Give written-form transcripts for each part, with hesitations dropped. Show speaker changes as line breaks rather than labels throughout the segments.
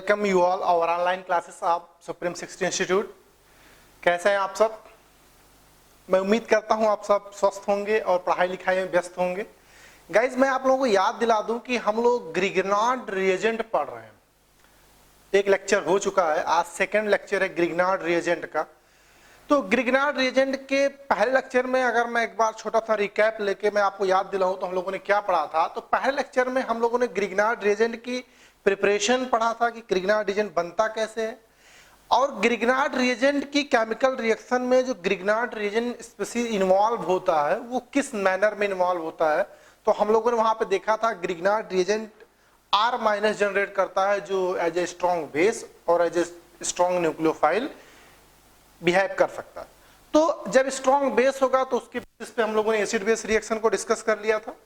Welcome you all our online classes of supreme 60 institute. कैसे हैं आप सब? मैं उम्मीद करता हूं आप सब स्वस्थ होंगे और पढ़ाई लिखाई में व्यस्त होंगे। गाइज, मैं आप लोगों को याद दिला दूं कि हम लोग ग्रिग्नार्ड रिएजेंट पढ़ रहे हैं। एक लेक्चर हो चुका है, आज सेकेंड लेक्चर है ग्रिग्नार्ड रिएजेंट का। तो ग्रिग्नार्ड रिएजेंट के पहले लेक्चर में अगर मैं एक बार छोटा सा रिकैप लेके मैं आपको याद दिलाऊं तो हम लोगों ने क्या पढ़ा था। तो पहले लेक्चर में हम लोगों ने ग्रिग्नार्ड रिएजेंट की प्रिपरेशन पढ़ा था कि ग्रिग्नार्ड रिएजेंट बनता कैसे है, और ग्रिग्नार्ड रिएजेंट की केमिकल रिएक्शन में जो ग्रिग्नार्ड रिएजेंट स्पीशीज इन्वॉल्व होता है वो किस मैनर में इन्वॉल्व होता है। तो हम लोगों ने वहां पे देखा था ग्रिग्नार्ड रिएजेंट R- जनरेट करता है जो एज ए स्ट्रॉन्ग बेस और as a strong nucleophile behave कर सकता है। तो जब स्ट्रॉन्ग बेस होगा तो उसके बेसिस पे हम लोगों ने एसिड बेस रिएक्शन को डिस्कस कर लिया था।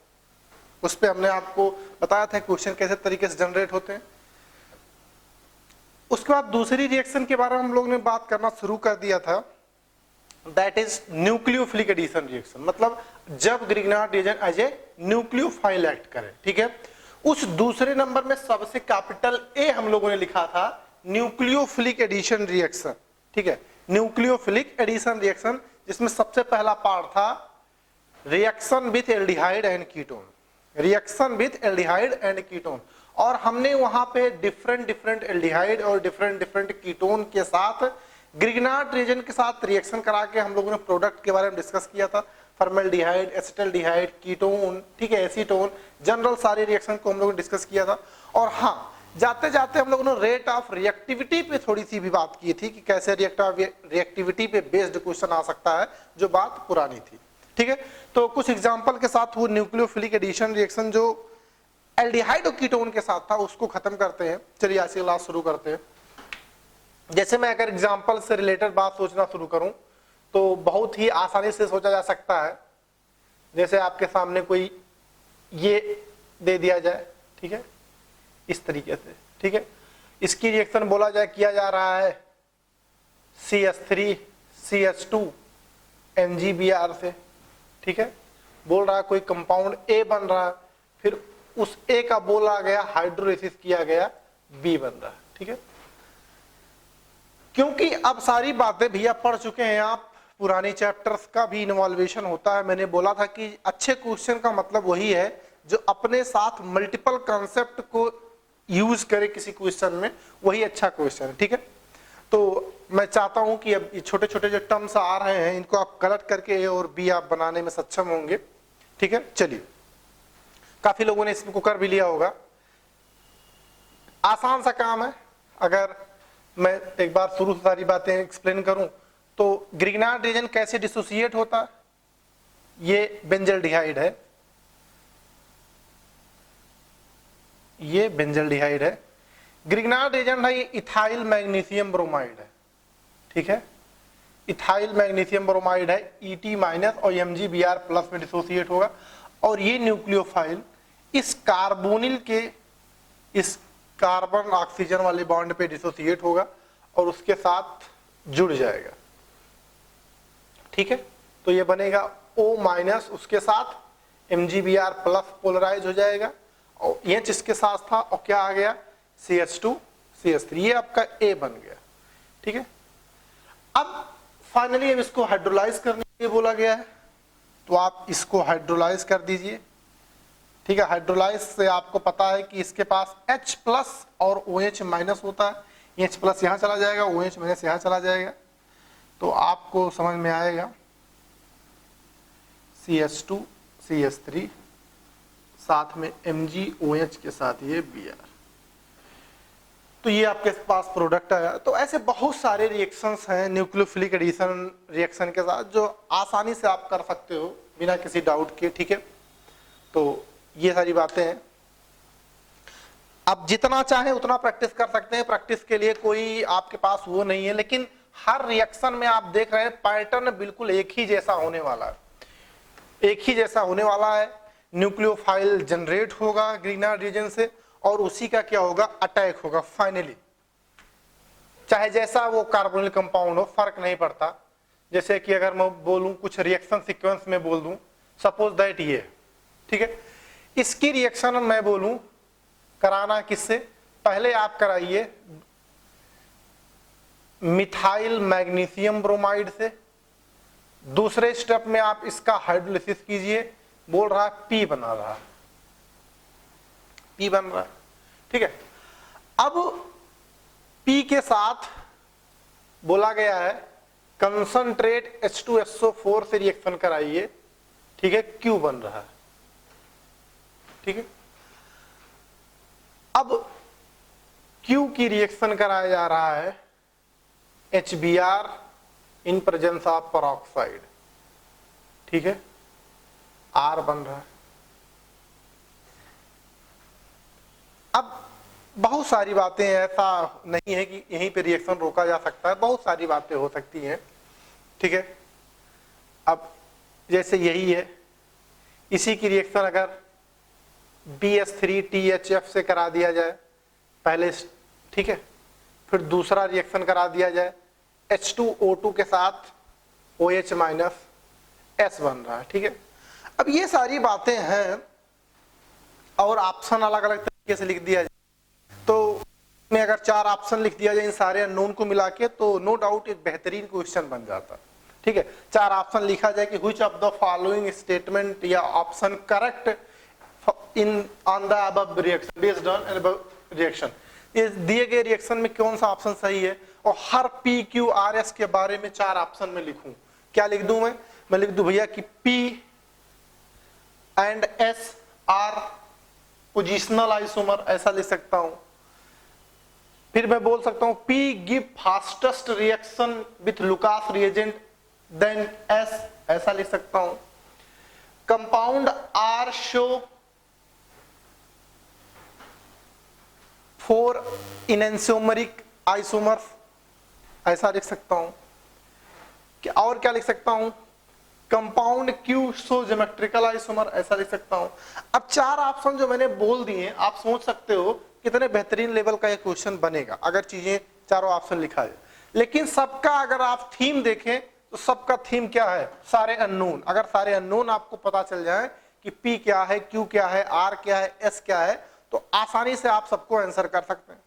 उस पे हमने आपको बताया था क्वेश्चन कैसे तरीके से जनरेट होते हैं। उसके बाद दूसरी रिएक्शन के बारे में हम लोग ने बात करना शुरू कर दिया था, that is nucleophilic addition reaction. मतलब जब Grignard reagent as a nucleophile act करे, ठीक है। उस दूसरे नंबर में सबसे कैपिटल ए हम लोगों ने लिखा था न्यूक्लियोफिलिक एडिशन रिएक्शन, ठीक है। न्यूक्लियोफिलिक एडिशन रिएक्शन जिसमें सबसे पहला पार्ट था reaction with aldehyde and ketone, reaction with aldehyde and ketone. और हमने वहां पे डिफरेंट एल्डिहाइड और डिफरेंट कीटोन के साथ ग्रिग्नार्ड रिएजेंट के साथ रिएक्शन करा के हम लोगों ने प्रोडक्ट के बारे में डिस्कस किया था। फॉर्मल्डिहाइड, एसिटल्डिहाइड, कीटोन, ठीक है, एसीटोन, जनरल सारे रिएक्शन को हम लोगों ने डिस्कस किया था। और हाँ, जाते जाते हम लोगों ने रेट ऑफ रिएक्टिविटी पे थोड़ी सी भी बात की थी कि कैसे रिएक्टिविटी पे बेस्ड क्वेश्चन आ सकता है, जो बात पुरानी थी, ठीक है। तो कुछ एग्जांपल के साथ वो न्यूक्लियोफिलिक एडिशन रिएक्शन जो एल्डिहाइड और कीटोन के साथ था उसको खत्म करते हैं। चलिए आज की क्लास शुरू करते हैं। जैसे मैं अगर एग्जांपल से रिलेटेड बात सोचना शुरू करूं तो बहुत ही आसानी से सोचा जा सकता है। जैसे आपके सामने कोई ये दे दिया जाए, ठीक है, इस तरीके से, ठीक है। इसकी रिएक्शन बोला जाए किया जा रहा है CH3 CH2 MgBr से, ठीक है। बोल रहा है कोई कंपाउंड A बन रहा है, फिर उस A का बोला गया हाइड्रोलिसिस किया गया B बन रहा है, ठीक है। क्योंकि अब सारी बातें भैया पढ़ चुके हैं आप, पुराने चैप्टर्स का भी इन्वॉल्वेशन होता है। मैंने बोला था कि अच्छे क्वेश्चन का मतलब वही है जो अपने साथ मल्टीपल कॉन्सेप्ट को यूज करे किसी क्वेश्चन में, वही अच्छा क्वेश्चन है, ठीक है। तो मैं चाहता हूं कि अब ये छोटे छोटे जो टर्म्स आ रहे हैं इनको आप कलेक्ट करके A और B आप बनाने में सक्षम होंगे, ठीक है। चलिए, काफी लोगों ने इसको कर भी लिया होगा। आसान सा काम है। अगर मैं एक बार शुरू से सारी बातें एक्सप्लेन करूं तो ग्रिग्नार्ड रिएजेंट कैसे डिसोसिएट होता है। ये बेंजल्डिहाइड है, ये बेंजल्डिहाइड है। ग्रिग्नार्ड रिएजेंट है ये इथाइल मैग्नीशियम ब्रोमाइड है, ठीक है। इथाइल मैग्नीशियम ब्रोमाइड है, Et- और MgBr+ में डिसोसिएट होगा। और ये न्यूक्लियोफाइल इस कार्बोनिल के इस कार्बन ऑक्सीजन वाले बॉन्ड पे डिसोसिएट होगा और उसके साथ जुड़ जाएगा, ठीक है। तो ये बनेगा O-, उसके साथ MgBr+ पोलराइज हो जाएगा और ये जिसके साथ था और क्या आ गया CH2 CH3, ये आपका A बन गया, ठीक है। अब फाइनली अब इसको हाइड्रोलाइज करने के लिए बोला गया है, तो आप इसको हाइड्रोलाइज कर दीजिए, ठीक है। हाइड्रोलाइज से आपको पता है कि इसके पास H+ और OH- होता है। H+ यहां चला जाएगा, OH- यहां चला जाएगा, तो आपको समझ में आएगा CH2 CH3 साथ में MgOH के साथ ये Br, तो ये आपके पास प्रोडक्ट आया। तो ऐसे बहुत सारे रिएक्शंस हैं न्यूक्लियोफिलिक एडिशन रिएक्शन के साथ जो आसानी से आप कर सकते हो बिना किसी डाउट के, ठीक है। तो ये सारी बातें हैं। अब जितना चाहे उतना प्रैक्टिस कर सकते हैं, प्रैक्टिस के लिए कोई आपके पास वो नहीं है, लेकिन हर रिएक्शन में आप देख रहे हैं पैटर्न बिल्कुल एक ही जैसा होने वाला है, एक ही जैसा होने वाला है। न्यूक्लियोफाइल जनरेट होगा ग्रिग्नार्ड रिएजेंट से और उसी का क्या होगा, अटैक होगा फाइनली। चाहे जैसा वो कार्बोनिल कंपाउंड हो, फर्क नहीं पड़ता। जैसे कि अगर मैं बोलूं कुछ रिएक्शन सीक्वेंस में बोल दूं, सपोज दैट ये, ठीक है, इसकी रिएक्शन मैं बोलूं कराना किससे, पहले आप कराइए मिथाइल मैग्नीशियम ब्रोमाइड से, दूसरे स्टेप में आप इसका हाइड्रोलिसिस कीजिए, बोल रहा है पी बना रहा है, पी बन रहा है, ठीक है। अब पी के साथ बोला गया है कंसंट्रेट H2SO4 से रिएक्शन कराइए, ठीक है, क्यू बन रहा है, ठीक है। अब क्यू की रिएक्शन कराया जा रहा है HBr in presence of peroxide, ठीक है, R बन रहा है। अब बहुत सारी बातें हैं, ऐसा नहीं है कि यहीं पे रिएक्शन रोका जा सकता है, बहुत सारी बातें हो सकती हैं, ठीक है। अब जैसे यही है, इसी की रिएक्शन अगर BS3THF से करा दिया जाए पहले, ठीक है, फिर दूसरा रिएक्शन करा दिया जाए H2O2 के साथ OH माइनस S बन रहा है, ठीक है। अब ये सारी बातें हैं और ऑप्शन अलग अलग तरीके से लिख दिया जाए, तो में अगर 4 ऑप्शन लिख दिया जाए इन सारे अननोन को मिला के, तो नो डाउट एक बेहतरीन क्वेश्चन बन जाता, ठीक है। 4 ऑप्शन लिखा जाए कि which of the following statement या option correct in on the above reaction based on above reaction, इस दिए गए रिएक्शन में कौन सा ऑप्शन सही है, और हर PQRS के बारे में 4 ऑप्शन में लिखूं। क्या लिख दूं मैं लिख दूं भैया कि P and S are positional isomer, ऐसा लिख सकता हूं। फिर मैं बोल सकता हूं P give fastest reaction with Lucas reagent then S, ऐसा लिख सकता हूं। Compound R show 4 enantiomeric isomers, ऐसा लिख सकता हूं। और क्या लिख सकता हूं, compound Q show geometrical isomer, ऐसा लिख सकता हूं। अब 4 ऑप्शन जो मैंने बोल दिए, आप सोच सकते हो कितने बेहतरीन लेवल का ये क्वेश्चन बनेगा अगर चीजें चारों ऑप्शन लिखा जाए। लेकिन सबका अगर आप थीम देखें तो सबका थीम क्या है, सारे अननोन। अगर सारे अननोन आपको पता चल जाए कि P क्या है, Q क्या है, R क्या है, S क्या है, तो आसानी से आप सबको आंसर कर सकते हैं,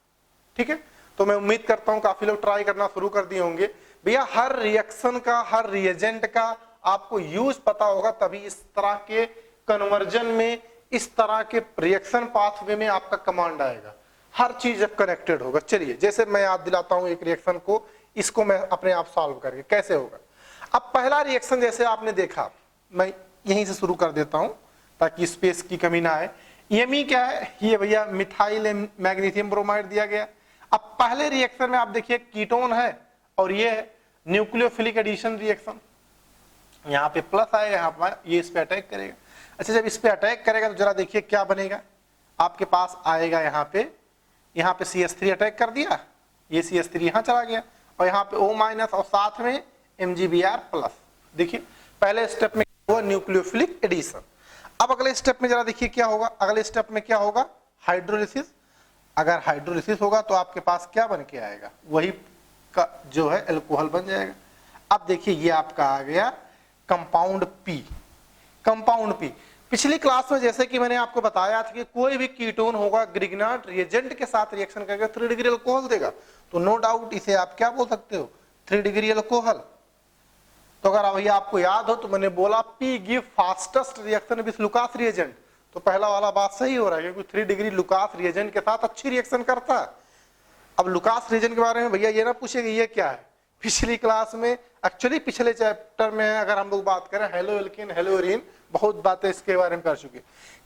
ठीक है। तो मैं उम्मीद करता हूं काफी लोग ट्राई करना शुरू कर दिए होंगे। भैया हर रिएक्शन का, हर रिएजेंट का आपको यूज पता होगा, तभी इस तरह के कन्वर्जन में, इस तरह के रिएक्शन पाथवे में आपका कमांड आएगा। हर चीज जब कनेक्टेड होगा। चलिए जैसे मैं याद दिलाता हूं एक रिएक्शन को, इसको मैं अपने आप सॉल्व करके कैसे होगा। अब पहला रिएक्शन जैसे आपने देखा, मैं यहीं से शुरू कर देता हूं ताकि स्पेस की कमी ना आए। Me क्या है, ये भैया मिथाइल मैग्नीशियम ब्रोमाइड दिया गया। अब पहले रिएक्शन में आप देखिए कीटोन है और ये है न्यूक्लियोफिलिक एडिशन रिएक्शन, यहाँ पे प्लस आएगा, यहाँ पर ये इस पे अटैक करेगा। अच्छा जब इस पे अटैक करेगा तो जरा देखिए क्या बनेगा, आपके पास आएगा यहाँ पे CH3 अटैक कर दिया, ये CH3 यहाँ चला गया और यहाँ पे O माइनस और साथ में MgBr प्लस। देखिए पहले स्टेप में हुआ न्यूक्लियोफिलिक एडिशन। अब अगले स्टेप में जरा देखिए क्या होगा, अगले स्टेप में क्या होगा, हाइड्रोलिसिस। अगर हाइड्रोलिसिस होगा तो आपके पास क्या बन के आएगा, वही का जो है एल्कोहल बन जाएगा। अब देखिए ये आपका आ गया कंपाउंड P। कंपाउंड P पिछली क्लास में जैसे कि मैंने आपको बताया था कि कोई भी कीटोन होगा ग्रिग्नार्ड रिएजेंट के साथ रिएक्शन करके 3 डिग्री अल्कोहल देगा, तो नो डाउट इसे आप क्या बोल सकते हो, 3 डिग्री अल्कोहल। तो अगर भैया आपको याद हो तो मैंने बोला P give fastest reaction with Lucas reagent, तो पहला वाला बात सही हो रहा है क्योंकि 3 डिग्री लुकास रिएजेंट के साथ अच्छी रिएक्शन करता है। अब लुकास रिएजेंट के बारे में भैया ये ना पूछेगा ये क्या है, पिछली क्लास में एक्चुअली पिछले चैप्टर में अगर हम लोग बात करें हेलो एल्कीन हेलो एरीन, बहुत बातें इसके बारे में कर चुके।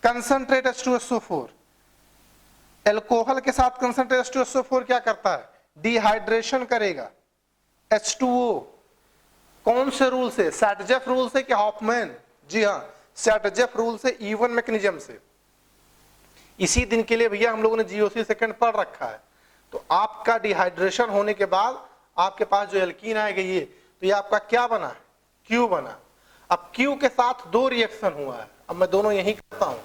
कंसंट्रेट H2SO4, एल्कोहल के साथ कंसंट्रेट H2SO4 क्या करता है, डिहाइड्रेशन करेगा H2O। कौन से रूल से, सैटजेफ रूल से कि हॉफमैन, जी हाँ सैटजेफ रूल से, E1 मैकेनिज्म से। इसी दिन के लिए भैया हम लोगों ने GOC सेकंड पढ़ रखा है। तो आपका डिहाइड्रेशन होने के बाद आपके पास जो एल्कीन आएगा ये, तो ये आपका क्या बना, Q बना। अब Q के साथ 2 रिएक्शन हुआ है, अब मैं दोनों यही करता हूं।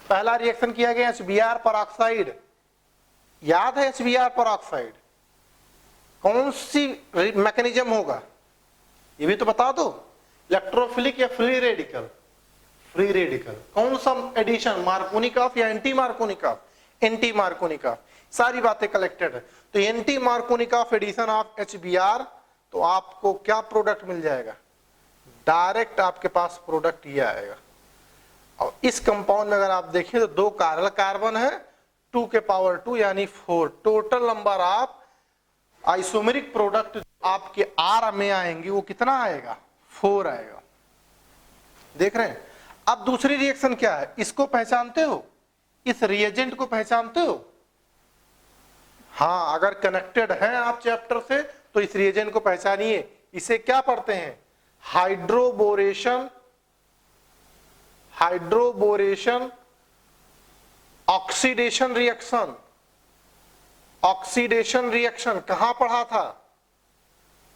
पहला रिएक्शन किया गया HBr पेरोक्साइड, याद है HBr पेरोक्साइड कौन सी मैकेनिज्म होगा ये भी तो बता दो, इलेक्ट्रोफिलिक या फ्री रेडिकल, फ्री रेडिकल। कौन सा एडिशन, मार्कोनिकॉफ या एंटी मार्कोनिकॉफ, एंटी मार्कोनिकॉफ। सारी बातें कलेक्टेड है। तो anti Markovnikov addition of HBr, तो आपको क्या प्रोडक्ट मिल जाएगा, डायरेक्ट आपके पास प्रोडक्ट ये आएगा। और इस कंपाउंड में अगर आप देखें तो 2 कार्बन है, 2 के पावर 2 यानी 4, total number of isomeric product आपके R में आएंगे वो कितना आएगा, 4 आएगा। देख रहे हैं। अब दूसरी रिएक्शन क्या है, इसको पहचानते हो, इस रिएजेंट को पहचानते हो? हाँ, अगर कनेक्टेड है आप चैप्टर से तो इस रिएजेंट को पहचानिए। इसे क्या पढ़ते हैं, hydroboration oxidation reaction. Oxidation reaction कहां पढ़ा था,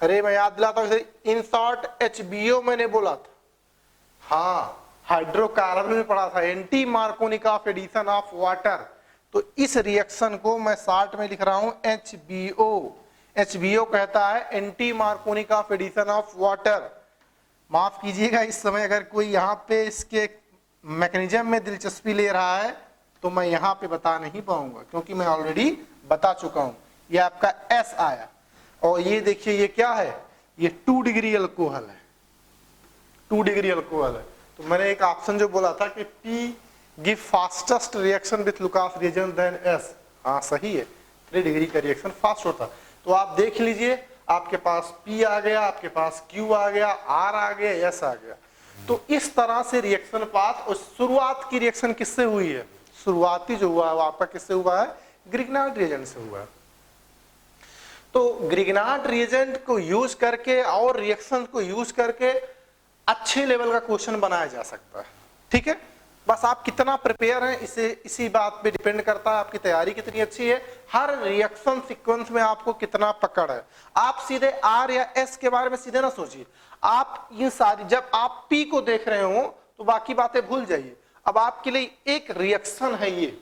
अरे मैं याद दिलाता हूं, इन शॉर्ट HBO मैंने बोला था। हाँ, हाइड्रोकार्बन में पढ़ा था, anti Markovnikov addition of water. तो इस रिएक्शन को मैं शॉर्ट में लिख रहा हूं HBO कहता है anti Markovnikov addition of water. माफ कीजिएगा, इस समय अगर कोई यहाँ पे इसके मैकेनिज्म में दिलचस्पी ले रहा है तो मैं यहाँ पे बता नहीं पाऊंगा, क्योंकि मैं ऑलरेडी बता चुका हूं। ये आपका S आया, और ये देखिए ये क्या है, ये 2 डिग्री अल्कोहल है, 2 डिग्री अल्कोहल है। तो मैंने एक ऑप्शन जो बोला था कि P give fastest reaction with Lucas reagent then S, हाँ सही है, 3 डिग्री का रिएक्शन फास्ट होता। तो आप देख लीजिए, आपके पास P आ गया, आपके पास Q आ गया, R आ गया, S आ गया। तो इस तरह से रिएक्शन पाथ, और शुरुआत की रिएक्शन किससे हुई है, शुरुआती जो हुआ है वो आपका किससे हुआ है, ग्रिग्नार्ड रिएजेंट से हुआ है। तो ग्रिग्नार्ड रिएजेंट को यूज करके और रिएक्शन को यूज करके अच्छे लेवल का क्वेश्चन बनाया जा सकता है। ठीक है, बस आप कितना प्रिपेयर हैं इसी बात पे डिपेंड करता है, आपकी तैयारी कितनी अच्छी है। हर रिएक्शन सीक्वेंस में आपको कितना पकड़ है। आप सीधे R या S के बारे में सीधे ना सोचिए, आप ये सारी, जब आप P को देख रहे हो तो बाकी बातें भूल जाइए। अब आपके लिए एक रिएक्शन है ये,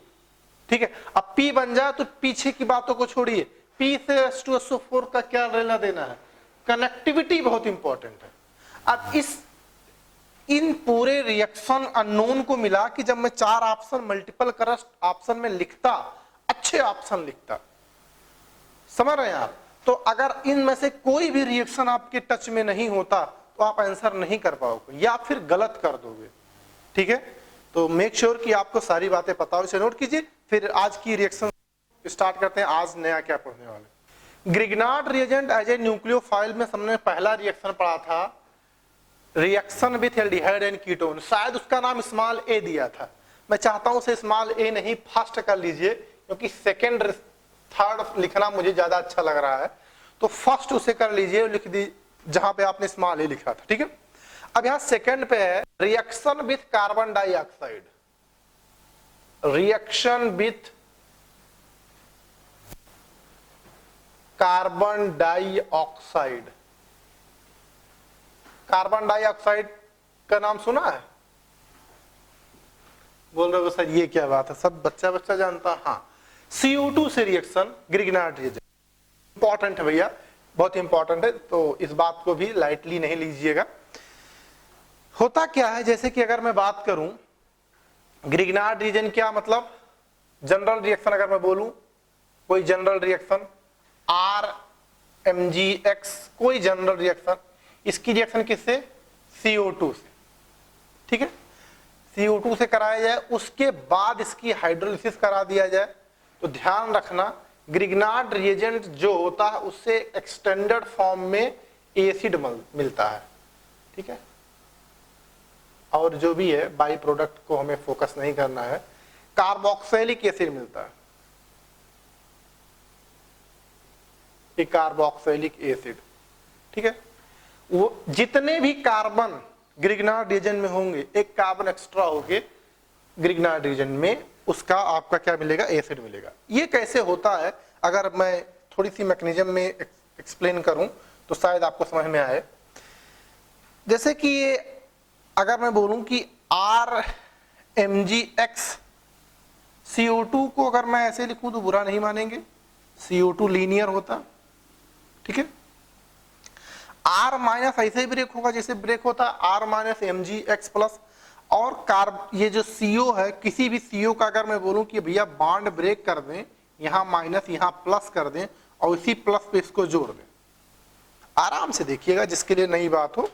ठीक है, अब P बन जाए तो पीछे की बातों को छोड़िए, P से H2SO4 का क्या लेना देना है, कनेक्टिविटी बहुत इंपॉर्टेंट है। अब इन पूरे रिएक्शन अननोन को मिला कि जब मैं 4 ऑप्शन मल्टीपल करस्ट ऑप्शन में लिखता, अच्छे ऑप्शन लिखता, समझ रहे हैं आप। तो अगर इनमें से कोई भी रिएक्शन आपके टच में नहीं होता तो आप आंसर नहीं कर पाओगे या फिर गलत कर दोगे। ठीक है, तो मेक श्योर कि आपको सारी बातें पता हो, इसे नोट कीजिए। फिर आज की रिएक्शन स्टार्ट करते हैं। आज नया क्या पढ़ने वाले, Grignard reagent as a nucleophile में हमने पहला रिएक्शन पढ़ा था, reaction with aldehyde and ketone. शायद उसका नाम स्मॉल ए दिया था, मैं चाहता हूं उसे स्मॉल ए नहीं फर्स्ट कर लीजिए, क्योंकि सेकंड थर्ड लिखना मुझे ज्यादा अच्छा लग रहा है। तो फर्स्ट उसे कर लीजिए, लिख दी जहां पे आपने स्मॉल ए लिखा था। ठीक है, अब यहां सेकंड पे है reaction with carbon dioxide, reaction with carbon dioxide. Carbon dioxide का नाम सुना है, बोल रहे हो सर ये क्या बात है, सब बच्चा जानता। हाँ, CO2 से रिएक्शन, ग्रिग्नार्ड रिएजेंट इंपॉर्टेंट है भैया, बहुत इंपॉर्टेंट है, तो इस बात को भी लाइटली नहीं लीजिएगा। होता क्या है, जैसे कि अगर मैं बात करूं ग्रिग्नार्ड रिएजेंट क्या मतलब, जनरल रिएक्शन अगर मैं बोलूं, कोई जनरल रिएक्शन RMgX, कोई जनरल रिएक्शन, इसकी रिएक्शन किससे, CO2 से। ठीक है, CO2 से कराया जाए, उसके बाद इसकी हाइड्रोलिसिस करा दिया जाए। तो ध्यान रखना, ग्रिग्नार्ड रिएजेंट जो होता है उससे एक्सटेंडेड फॉर्म में एसिड मिलता है। ठीक है, और जो भी है बाई प्रोडक्ट को हमें फोकस नहीं करना है, कार्बोक्सिलिक एसिड मिलता है, कार्बोक्सिलिक एसिड। ठीक है, वो जितने भी कार्बन ग्रिग्नार्ड रिएजेंट में होंगे, एक कार्बन एक्स्ट्रा होके ग्रिग्नार्ड रिएजेंट में उसका आपका क्या मिलेगा, एसिड मिलेगा। ये कैसे होता है, अगर मैं थोड़ी सी मैकेनिज्म में एक्सप्लेन करूं तो शायद आपको समझ में आए। जैसे कि ये अगर मैं बोलूं कि RMgX, CO2 को अगर मैं ऐसे लिखूं तो बुरा नहीं मानेंगे, CO2 लीनियर होता। ठीक है, R माइनस ऐसे ही ब्रेक होगा जैसे ब्रेक होता है R माइनस MgX प्लस। और ये जो CO है, किसी भी CO का अगर मैं बोलूं कि भैया बॉन्ड ब्रेक कर दें यहाँ माइनस, यहाँ प्लस कर दें और इसी प्लस पे इसको जोड़ दें। आराम से देखिएगा, जिसके लिए नई बात हो।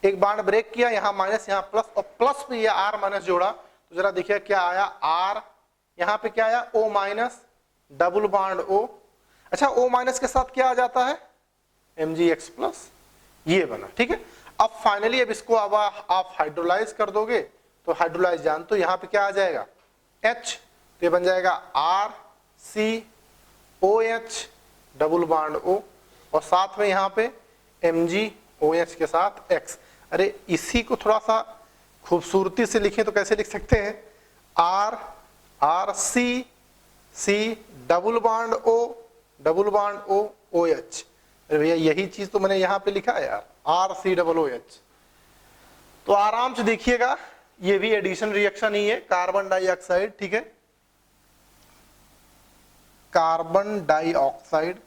एक बार ब्रेक किया, यहाँ माइनस यहाँ प्लस, और प्लस पे ये आर माइनस जोड़ा तो जरा देखिए क्या आया, आर, यहाँ पे क्या आया O minus, double bond O. अच्छा ओ माइनस के साथ क्या आ जाता है, mgx प्लस, ये बना। ठीक है, अब फाइनली अब इसको अब आप हाइड्रोलाइज कर दोगे तो हाइड्रोलाइज जान तो यहाँ पे क्या आ जाएगा H, तो ये बन जाएगा R C O H double bond O, और साथ में यहाँ पे MgOH के साथ X। अरे इसी को थोड़ा सा खूबसूरती से लिखें तो कैसे लिख सकते हैं, R R C C double bond O OH। अरे भैया यही चीज तो मैंने यहाँ पे लिखा है यार, आर सी डबल OH। तो आराम से देखिएगा, ये भी एडिशन रिएक्शन ही है, कार्बन डाइऑक्साइड। ठीक है, कार्बन डाइऑक्साइड,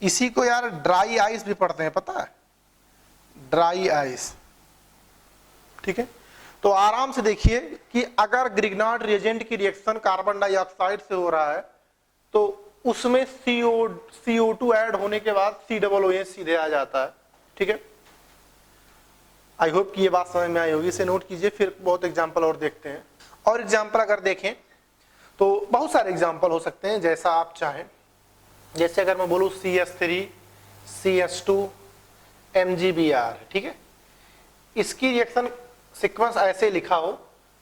इसी को यार ड्राई आइस भी पढ़ते हैं, पता है, ड्राई आइस। ठीक है, तो आराम से देखिए कि अगर ग्रिग्नार्ड रिएजेंट की रिएक्शन कार्बन डाइऑक्साइड से हो रहा है तो उसमें CO2 ऐड होने के बाद COOH सीधे आ जाता है। ठीक है, आई होप कि ये बात समझ में आई होगी, इसे नोट कीजिए। फिर बहुत एग्जांपल और देखते हैं। और एग्जांपल अगर देखें तो बहुत सारे एग्जांपल हो सकते हैं, जैसा आप चाहें। जैसे अगर मैं बोलूं CH3 CH2 MgBr, ठीक है, इसकी रिएक्शन सीक्वेंस ऐसे लिखा हो,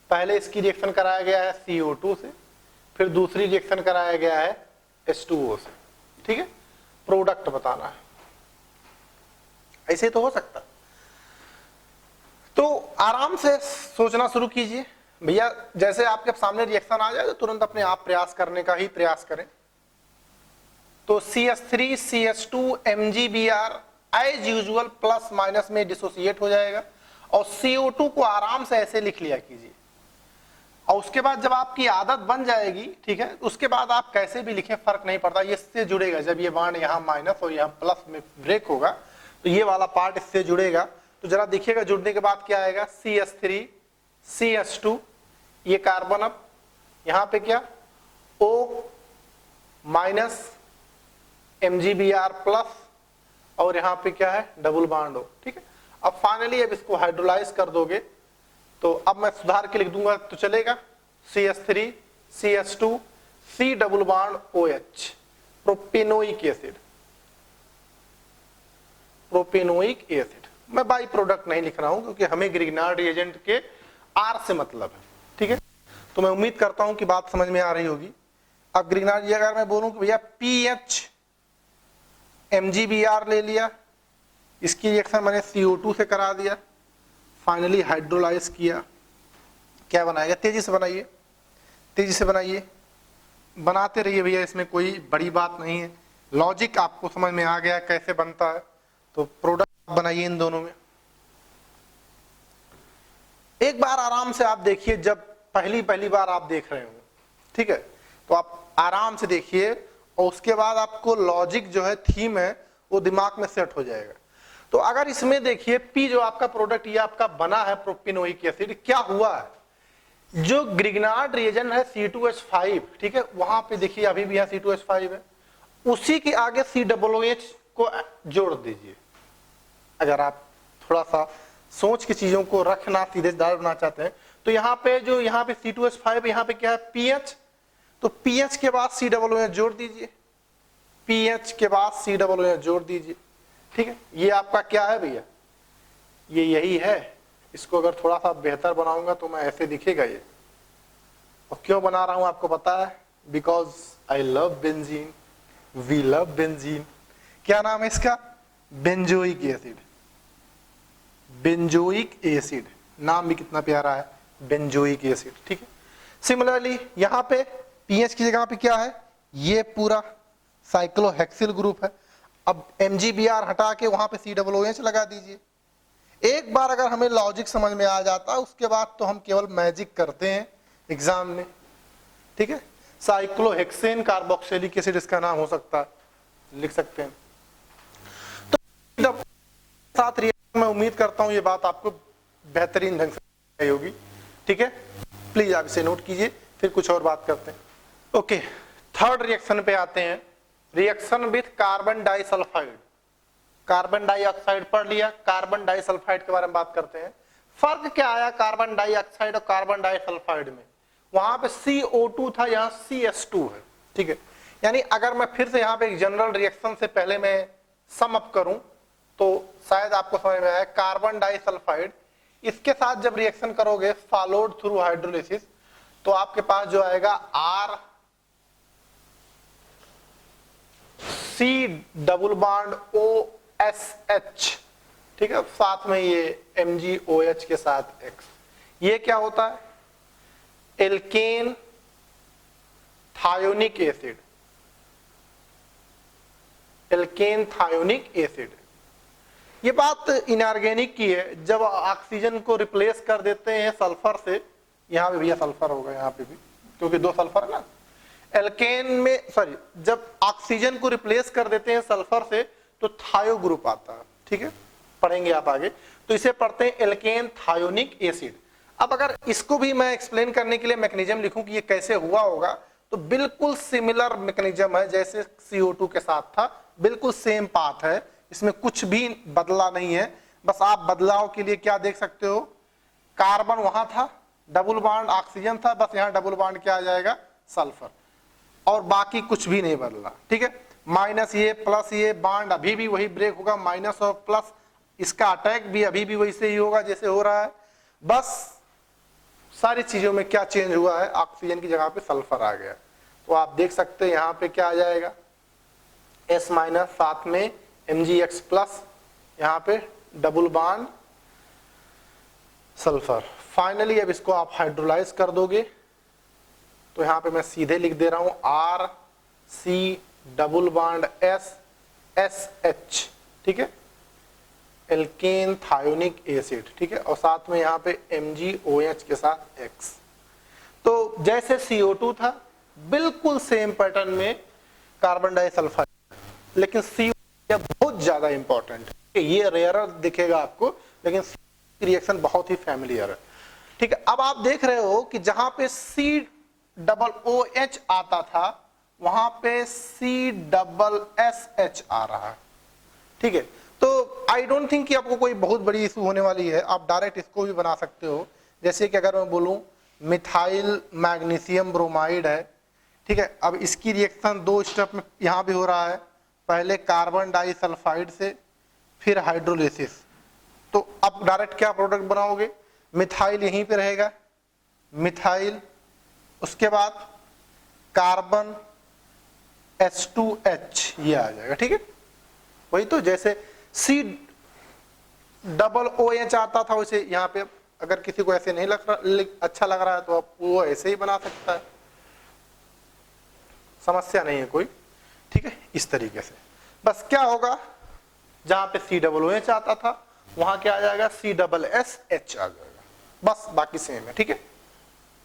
पहले इसकी रिएक्शन कराया गया है CO2 से, फिर दूसरी रिएक्शन कराया गया है H2O से। ठीक है, प्रोडक्ट बताना है, ऐसे तो हो सकता। तो आराम से सोचना शुरू कीजिए भैया, जैसे आपके सामने रिएक्शन आ जाए तो तुरंत अपने आप प्रयास करने का ही प्रयास करें। तो CH3 CH2 MgBr as usual plus minus में डिसोसिएट हो जाएगा, और CO2 को आराम से ऐसे लिख लिया कीजिए। और उसके बाद जब आपकी आदत बन जाएगी, ठीक है, उसके बाद आप कैसे भी लिखें फर्क नहीं पड़ता, ये इससे जुड़ेगा। जब ये बॉन्ड यहाँ माइनस और यहाँ प्लस में ब्रेक होगा तो ये वाला पार्ट इससे जुड़ेगा। तो जरा देखिएगा जुड़ने के बाद क्या आएगा, CH3 CH2, ये कार्बन अब यहाँ पे क्या O माइनस MgBr प्लस, और यहाँ पे क्या है डबल बॉन्ड O। ठीक है, अब फाइनली अब इसको हाइड्रोलाइज कर दोगे तो अब मैं सुधार के लिख दूंगा तो चलेगा, CH3 CH2 C double bond OH, propanoic acid, propanoic acid. मैं बाई प्रोडक्ट नहीं लिख रहा हूं क्योंकि हमें ग्रिग्नार्ड रिएजेंट के आर से मतलब है। ठीक है, तो मैं उम्मीद करता हूं कि बात समझ में आ रही होगी। अब ग्रिग्नार्ड, अगर मैं बोलूं कि भैया PH MgBr ले लिया, इसकी रिएक्शन मैंने CO2 से करा दिया, फाइनली हाइड्रोलाइज किया, क्या बनाएगा, तेजी से बनाइए, तेजी से बनाइए, बनाते रहिए भैया, इसमें कोई बड़ी बात नहीं है। लॉजिक आपको समझ में आ गया कैसे बनता है, तो प्रोडक्ट बनाइए इन दोनों में। एक बार आराम से आप देखिए, जब पहली बार आप देख रहे हो, ठीक है, तो आप आराम से देखिए और उसके बाद आपको लॉजिक जो है, थीम है, वो दिमाग में सेट हो जाएगा। तो अगर इसमें देखिए P जो आपका प्रोडक्ट ये आपका बना है प्रोपेनोइक एसिड, क्या हुआ है, जो ग्रिग्नार्ड रिएजेंट है C2H5, ठीक है, वहां पे देखिए अभी भी यहाँ C2H5 है, उसी के आगे COOH को जोड़ दीजिए। अगर आप थोड़ा सा सोच की चीजों को रखना सीधे डालना चाहते हैं तो यहाँ पे जो यहाँ पे C2H5, यहाँ पे क्या है PH, तो PH के बाद COOH जोड़ दीजिए, PH के बाद COOH जोड़ दीजिए। ठीक है, ये आपका क्या है भैया, ये यही है। इसको अगर थोड़ा सा बेहतर बनाऊंगा तो मैं ऐसे दिखेगा ये। और क्यों बना रहा हूं आपको पता है, because I love benzene, we love benzene. क्या नाम है इसका, बेंजोइक एसिड, बेंजोइक एसिड, नाम भी कितना प्यारा है, बेंजोइक एसिड। ठीक है, सिमिलरली यहाँ पे पीएच की जगह पे क्या है, ये पूरा साइक्लोहेक्सिल ग्रुप है। अब MgBr हटा के वहां पे COOH लगा दीजिए। एक बार अगर हमें लॉजिक समझ में आ जाता है उसके बाद तो हम केवल मैजिक करते हैं एग्जाम में। ठीक है, साइक्लोहेक्सेन कार्बोक्सिलिक एसिड इसका नाम हो सकता है, लिख सकते हैं। तो साथ रिएक्शन मैं उम्मीद करता हूं ये बात आपको बेहतरीन ढंग से आई होगी। ठीक है, प्लीज आप इसे नोट कीजिए, फिर कुछ और बात करते हैं। ओके, थर्ड रिएक्शन पे आते हैं, reaction with carbon disulphide. Carbon dioxide पढ़ लिया, कार्बन डाइसल्फाइड के बारे में बात करते हैं। फर्क क्या आया कार्बन डाइऑक्साइड और कार्बन डाइसल्फाइड में? वहां पे CO2 था, यहां CS2 है, ठीक है। यानी अगर मैं फिर से यहां पे एक जनरल रिएक्शन से पहले मैं सम अप करूं तो शायद आपको समझ में आए। कार्बन डाइसल्फाइड, इसके साथ जब रिएक्शन करोगे फॉलोड थ्रू हाइड्रोलिसिस, तो आपके पास जो आएगा R C double bond OSH, ठीक है, साथ में ये MgOH के साथ X। ये क्या होता है? Alkane thionic acid, alkane thionic acid. ये बात इनऑर्गेनिक की है, जब ऑक्सीजन को रिप्लेस कर देते हैं सल्फर से, यहां पे भी सल्फर होगा, यहां पे भी, क्योंकि दो सल्फर है ना। एल्केन में सॉरी, जब ऑक्सीजन को रिप्लेस कर देते हैं सल्फर से तो थायो ग्रुप आता है, ठीक है, पढ़ेंगे आप आगे। तो इसे पढ़ते हैं एल्केन थायोनिक एसिड। अब अगर इसको भी मैं एक्सप्लेन करने के लिए मैकेनिज्म लिखूं कि ये कैसे हुआ होगा, तो बिल्कुल सिमिलर मैकेनिज्म है जैसे CO2 के साथ था, बिल्कुल सेम पाथ है, इसमें कुछ भी बदला नहीं है। बस आप बदलाव के लिए क्या देख सकते हो, कार्बन वहां था, डबल बॉन्ड ऑक्सीजन था, बस यहां डबल बॉन्ड क्या आ जाएगा, सल्फर, और बाकी कुछ भी नहीं बदला, ठीक है। माइनस ये प्लस ये, बॉन्ड अभी भी वही ब्रेक होगा, माइनस और प्लस, इसका अटैक भी अभी भी वैसे ही होगा जैसे हो रहा है। बस सारी चीजों में क्या चेंज हुआ है, ऑक्सीजन की जगह पे सल्फर आ गया। तो आप देख सकते हैं यहां पे क्या आ जाएगा, S माइनस, साथ में MgX प्लस, यहां पे डबल बॉन्ड सल्फर। फाइनली अब इसको आप हाइड्रोलाइज कर दोगे तो यहां पे मैं सीधे लिख दे रहा हूं RC डबल बॉन्ड SH, ठीक है, एल्केन थायोनिक एसिड, ठीक है, और साथ में यहाँ पे MgOH के साथ X। तो जैसे CO2 था बिल्कुल सेम पैटर्न में कार्बन डाइसल्फाइड, लेकिन CO बहुत ज्यादा इंपॉर्टेंट है, ये रेयरर दिखेगा आपको, लेकिन रिएक्शन बहुत ही फैमिलियर है, ठीक है। अब आप देख रहे हो कि जहां पे COOH आता था वहां पे CSSH आ रहा है, ठीक है। तो आई डोंट थिंक कि आपको कोई बहुत बड़ी इशू होने वाली है, आप डायरेक्ट इसको भी बना सकते हो। जैसे कि अगर मैं बोलूं मिथाइल मैग्नीशियम ब्रोमाइड है, ठीक है, अब इसकी रिएक्शन दो स्टेप में यहां भी हो रहा है, पहले कार्बन डाइसल्फाइड से फिर हाइड्रोलिसिस। तो अब डायरेक्ट क्या प्रोडक्ट बनाओगे, मिथाइल यहीं पे रहेगा, मिथाइल, उसके बाद कार्बन H2H ये आ जाएगा, ठीक है। वही तो जैसे COOH आता था वैसे यहाँ पे, अगर किसी को ऐसे नहीं अच्छा लग रहा है तो आप वो ऐसे ही बना सकता है, समस्या नहीं है कोई, ठीक है। इस तरीके से बस क्या होगा, जहां पे COOH आता था वहां क्या आ जाएगा, CSSH आ जाएगा, बस बाकी सेम है, ठीक है।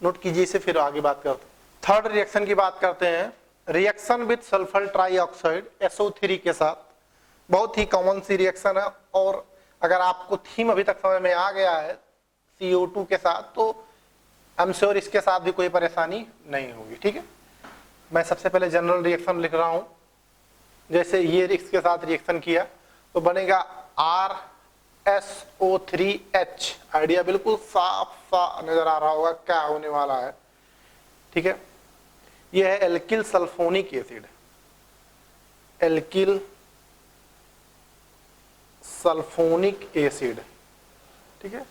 नोट कीजिए इसे, फिर आगे बात करते हैं। थर्ड रिएक्शन की बात करते हैं, reaction with sulphur trioxide SO3 के साथ। बहुत ही कॉमन सी रिएक्शन है, और अगर आपको थीम अभी तक समझ में आ गया है CO2 के साथ, तो आई एम श्योर इसके साथ भी कोई परेशानी नहीं होगी, ठीक है। मैं सबसे पहले जनरल रिएक्शन लिख रहा हूं, जैसे ये इसके साथ रिएक्शन किया तो बनेगा RSO3H। आइडिया बिल्कुल साफ सा नजर आ रहा होगा क्या होने वाला है, ठीक है। यह है alkyl sulphonic acid, alkyl sulphonic acid, ठीक है।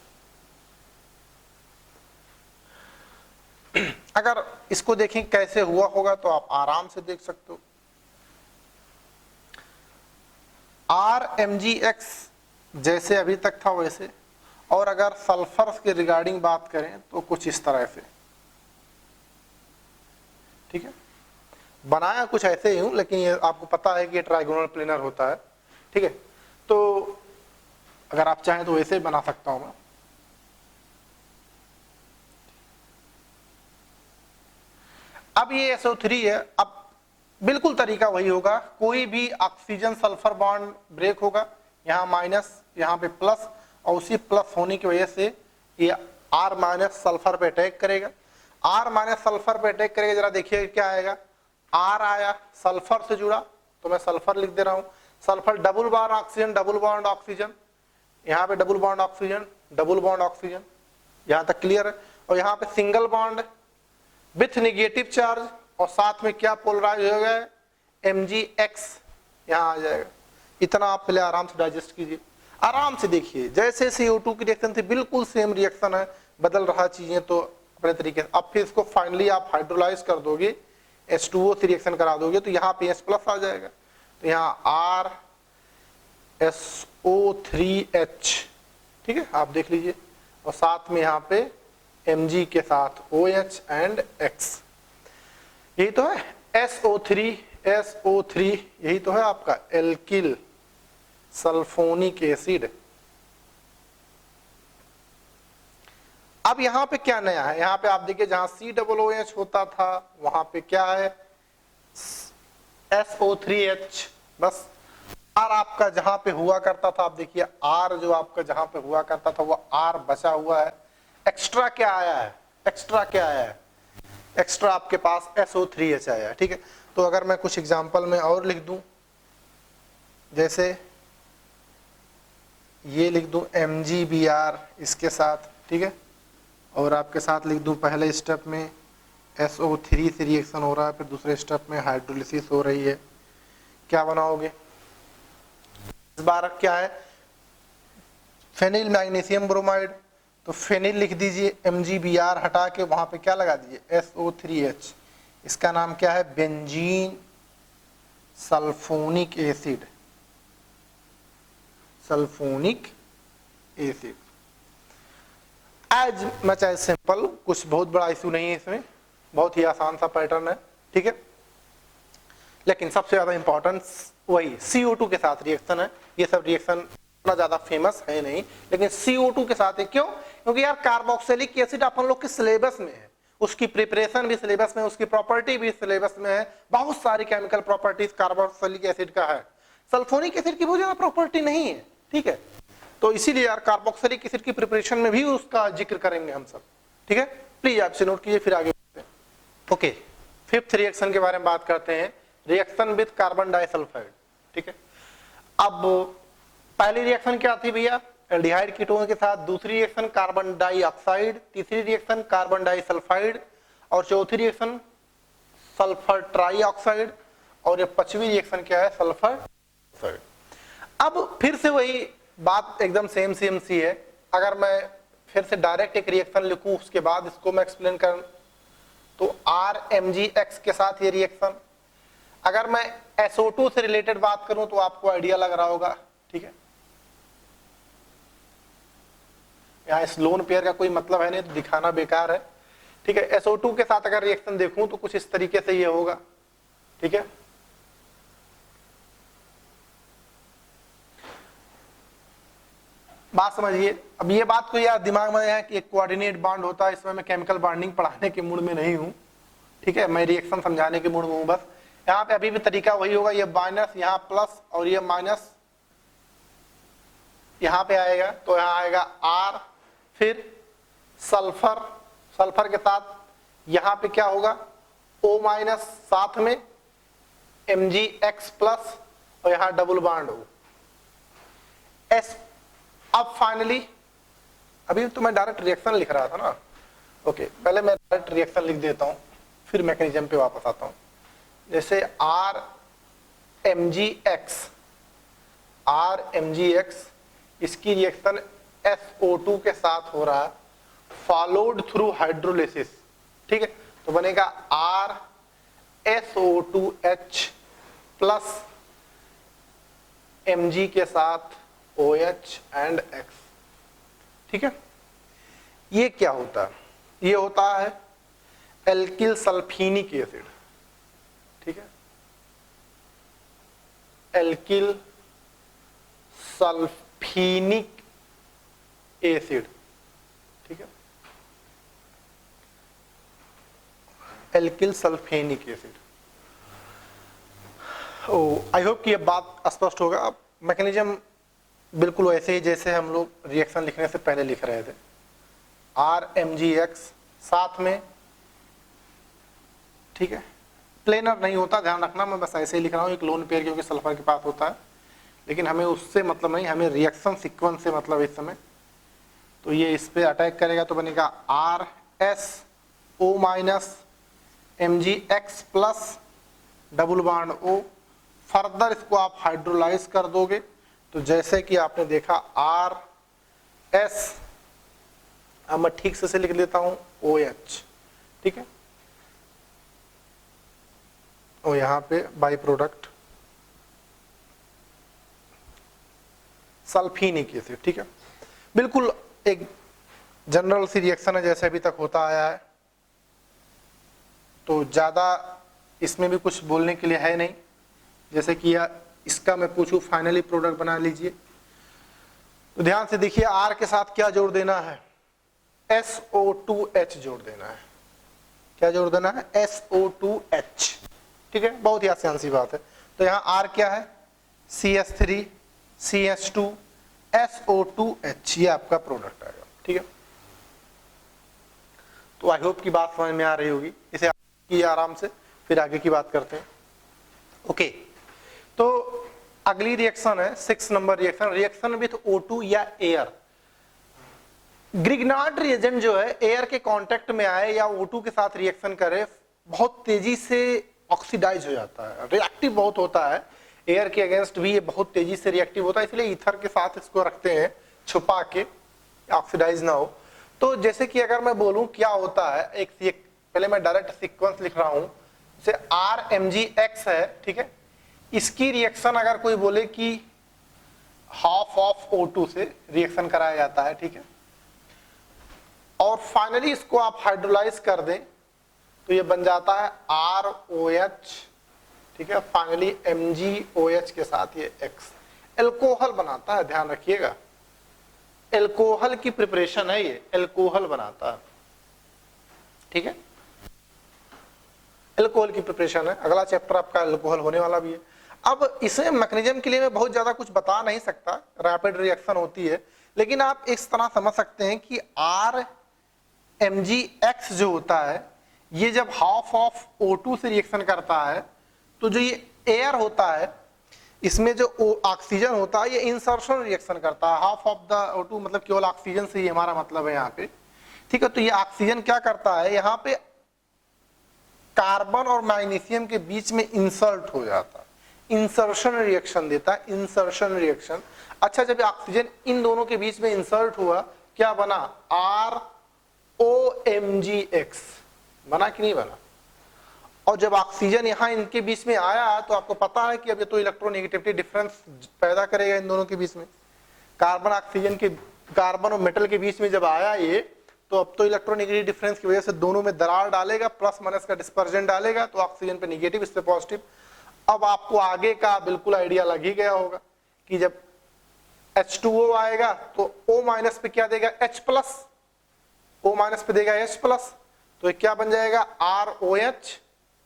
अगर इसको देखें कैसे हुआ होगा तो आप आराम से देख सकते हो, RMgX जैसे अभी तक था वैसे, और अगर सल्फर के रिगार्डिंग बात करें तो कुछ इस तरह से, ठीक है। बनाया कुछ ऐसे ही हूं, लेकिन ये आपको पता है कि ये ट्राइगोनल प्लेनर होता है, ठीक है। तो अगर आप चाहें तो वैसे ही बना सकता हूं मैं। अब ये SO3 है, अब बिल्कुल तरीका वही होगा, कोई भी ऑक्सीजन सल्फर बॉन्ड ब्रेक होगा, यहाँ माइनस यहाँ पे प्लस, और उसी प्लस होने की वजह से ये R माइनस सल्फर पे अटैक करेगा। R माइनस सल्फर पे अटैक करेगा, जरा देखिए क्या आएगा। R आया सल्फर से जुड़ा तो मैं सल्फर लिख दे रहा हूं। Sulphur double bond oxygen, double bond oxygen, यहां पे double bond oxygen, double bond oxygen, यहां तक क्लियर है। और यहां पे single bond with negative charge और साथ में क्या पोलराइज हो गया, Mgx यहां आ जाएगा। इतना आप पहले आराम से डाइजेस्ट कीजिए, आराम से देखिए। जैसे CO2 की रिएक्शन थी बिल्कुल सेम रिएक्शन है, बदल रहा चीजें तो अपने तरीके से। अब फिर इसको फाइनली आप हाइड्रोलाइज कर दोगे, H2O से रिएक्शन करा दोगे तो यहाँ पे H प्लस आ जाएगा। तो यहाँ RSO3H, ठीक है, आप देख लीजिए। और साथ में यहाँ पे Mg के साथ OH एंड X, यही तो है SO3 यही तो है आपका एल्किल सल्फोनिक एसिड। अब यहां पे क्या नया है, यहां पे आप देखिए जहां COOH होता था वहां पे क्या है SO3H। बस R आपका जहां पे हुआ करता था, आप देखिए R जो आपका जहां पे हुआ करता था वो R बचा हुआ है। एक्स्ट्रा क्या आया है, एक्स्ट्रा क्या आया है, एक्स्ट्रा आपके पास SO3H आया है। ठीक है, तो अगर मैं कुछ एग्जांपल में और लिख दूं, जैसे ये लिख दूं MgBr इसके साथ, ठीक है, और आपके साथ लिख दूं पहले स्टेप में SO3 से रिएक्शन हो रहा है, फिर दूसरे स्टेप में हाइड्रोलिसिस हो रही है। क्या बनाओगे इस बार, क्या है फेनिल मैग्नीशियम ब्रोमाइड, तो फेनिल लिख दीजिए, MgBr हटा के वहां पे क्या लगा दीजिए SO3H। इसका नाम क्या है benzene sulphonic acid, sulphonic acid. As much as simple, कुछ बहुत बड़ा इशू नहीं है इसमें, बहुत ही आसान सा पैटर्न है। ठीक है, लेकिन सबसे ज्यादा इंपॉर्टेंस वही CO2 के साथ रिएक्शन है। ये सब रिएक्शन इतना ज्यादा फेमस है नहीं, लेकिन CO2 के साथ है। क्यों? क्योंकि यार कार्बोक्सिलिक एसिड अपन लोग के सिलेबस में है, उसकी प्रिपरेशन भी सिलेबस में, उसकी प्रॉपर्टी भी सिलेबस में है। बहुत सारी केमिकल प्रॉपर्टीज कार्बोक्सिलिक एसिड का है, सल्फोनिक एसिड की बहुत ज्यादा प्रॉपर्टी नहीं है। ठीक है, तो इसीलिए यार कार्बोक्सिलिक एसिड की प्रिपरेशन में भी उसका जिक्र करेंगे हम सब। ठीक है, प्लीज आपसे नोट कीजिए, फिर आगे बढ़ते हैं। ओके, फिफ्थ रिएक्शन के बारे में बात करते हैं, रिएक्शन विद कार्बन डाइसल्फाइड। ठीक है, अब पहली रिएक्शन क्या थी भैया, एल्डिहाइड कीटोन के साथ, दूसरी रिएक्शन कार्बन डाइऑक्साइड, तीसरी रिएक्शन कार्बन डाइसल्फाइड, और चौथी रिएक्शन सल्फर ट्राइऑक्साइड, और ये पांचवी रिएक्शन क्या है सल्फर ऑक्साइड। अब फिर से वही बात एकदम सेम सी है। अगर मैं फिर से डायरेक्ट एक रिएक्शन लिखूं उसके बाद इसको मैं एक्सप्लेन करूं, तो RMgX के साथ ये रिएक्शन। अगर मैं SO2 से रिलेटेड बात करूं तो आपको आइडिया लग रहा होगा। ठीक है, यहाँ इस लोन पेयर का कोई मतलब है नहीं, तो दिखाना बेकार है। ठीक है, SO2 के साथ अगर रिएक्शन देखूं तो कुछ इस तरीके से ये होगा। ठीक है, बात समझिए। अब ये बात को यार दिमाग में है कि एक कोऑर्डिनेट बॉन्ड होता है, इसमें मैं केमिकल बॉन्डिंग पढ़ाने के मूड में नहीं हूं। ठीक है, मैं रिएक्शन समझाने के मूड में हूं बस। यहाँ पे अभी भी तरीका वही होगा, ये माइनस यहाँ प्लस और ये माइनस यहाँ पे आएगा, तो यहाँ आएगा R, फिर सल्फर, सल्फर के साथ यहाँ पे क्या होगा O माइनस, साथ में MgX प्लस, और यहाँ डबल बॉन्ड हो S। अब फाइनली, अभी तो मैं डायरेक्ट रिएक्शन लिख रहा था ना। ओके, पहले मैं डायरेक्ट रिएक्शन लिख देता हूं, फिर मैकेनिज्म पे वापस आता हूं। जैसे RMgX, इसकी रिएक्शन SO2 के साथ हो रहा है, फॉलोड थ्रू हाइड्रोलिसिस। ठीक है, तो बनेगा RSO2H प्लस Mg के साथ OH एंड X। ठीक है, ये क्या होता है, ये होता है एल्किल सल्फीनिक एसिड। ठीक है, एल्किल सल्फीनिक एसिड। ठीक है, alkyl sulphenic acid. I hope कि ये बात स्पष्ट होगा। अब मैकेनिज्म बिल्कुल वैसे ही जैसे हम लोग रिएक्शन लिखने से पहले लिख रहे थे। RMgX साथ में ठीक है, प्लेनर नहीं होता, ध्यान रखना, मैं बस ऐसे ही लिख रहा हूँ एक लोन पेयर क्योंकि सल्फर के पास होता है, लेकिन हमें उससे मतलब नहीं, हमें रिएक्शन सीक्वेंस से मतलब इस समय। तो ये इस पे अटैक करेगा तो बनेगा RSO minus MgX plus double bond O। Further इसको आप हाइड्रोलाइज कर दोगे तो जैसे कि आपने देखा RS, अब मैं ठीक से लिख देता हूं OH, ठीक है, और यहां पे बाई प्रोडक्ट सल्फीनिक एसिड, ठीक है। बिल्कुल एक जनरल सी रिएक्शन है जैसे अभी तक होता आया है, तो ज्यादा इसमें भी कुछ बोलने के लिए है नहीं। जैसे कि इसका मैं पूछूं फाइनली प्रोडक्ट बना लीजिए, तो ध्यान से देखिए R के साथ क्या जोड़ देना है, SO2H जोड़ देना है। क्या जोड़ देना है? SO2H, ठीक है, बहुत ही आसान सी बात है। तो यहाँ R क्या है? CH3 CH2 SO2H, ये आपका प्रोडक्ट आएगा, ठीक है। तो आई होप की बात समझ में आ रही होगी, इसे की आराम से, फिर आगे की बात करते हैं। ओके, तो अगली रिएक्शन है 6 number reaction, reaction with O2 या एयर। ग्रिग्नार्ड रिएजेंट जो है एयर के कांटेक्ट में आए या O2 के साथ रिएक्शन करे, बहुत तेजी से ऑक्सीडाइज हो जाता है, रिएक्टिव बहुत होता है। एयर के अगेंस्ट भी ये बहुत तेजी से रिएक्टिव होता है, इसलिए ईथर के साथ इसको रखते हैं छुपा के, ऑक्सीडाइज ना हो। तो जैसे कि अगर मैं बोलूं क्या होता है, एक पहले मैं डायरेक्ट सीक्वेंस लिख रहा हूं, जैसे RMgX है, ठीक है, इसकी रिएक्शन अगर कोई बोले कि हाफ ऑफ O2 से रिएक्शन कराया जाता है, ठीक है, और फाइनली इसको आप हाइड्रोलाइज कर दें तो ये बन जाता है ROH, ठीक है, फाइनली MgOH के साथ ये X एल्कोहल बनाता है, ध्यान रखिएगा, एल्कोहल की प्रिपरेशन है, ये एल्कोहल बनाता है, ठीक है, एल्कोहल की प्रिपरेशन है। अगला चैप्टर आपका एल्कोहल होने वाला भी है। अब इसे मैकेनिज्म के लिए मैं बहुत ज्यादा कुछ बता नहीं सकता, रैपिड रिएक्शन होती है, लेकिन आप इस तरह समझ सकते हैं कि RMgX जो होता है, ये जब हाफ ऑफ O2 से रिएक्शन करता है तो जो ये एयर होता है इसमें जो ऑक्सीजन होता है ये इंसर्शन रिएक्शन करता है, हाफ ऑफ द O2 मतलब केवल ऑक्सीजन से ही हमारा मतलब है यहाँ पे, ठीक है। तो ये ऑक्सीजन क्या करता है, यहाँ पे कार्बन और मैग्नीशियम के बीच में इंसर्ट हो जाता है, इंसर्शन रिएक्शन देता है, इंसर्शन रिएक्शन। अच्छा, जब ऑक्सीजन इन दोनों के बीच में इंसर्ट हुआ, क्या बना? ROMgX बना कि नहीं बना? और जब ऑक्सीजन यहां इनके बीच में आया तो आपको पता है कि अब ये तो इलेक्ट्रोनेगेटिविटी डिफरेंस पैदा करेगा इन दोनों के बीच में। कार्बन ऑक्सीजन के, कार्बन और मेटल के बीच में जब आया ये, तो अब तो इलेक्ट्रोनेगेटिव डिफरेंस की वजह से दोनों में दरार डालेगा, प्लस माइनस का डिस्पर्जन डालेगा, तो ऑक्सीजन पे नेगेटिव, इस पे पॉजिटिव। अब आपको आगे का बिल्कुल आइडिया लग ही गया होगा कि जब H2O आएगा तो O माइनस पे क्या देगा? H प्लस, O माइनस पे देगा H प्लस, तो ये क्या बन जाएगा? ROH,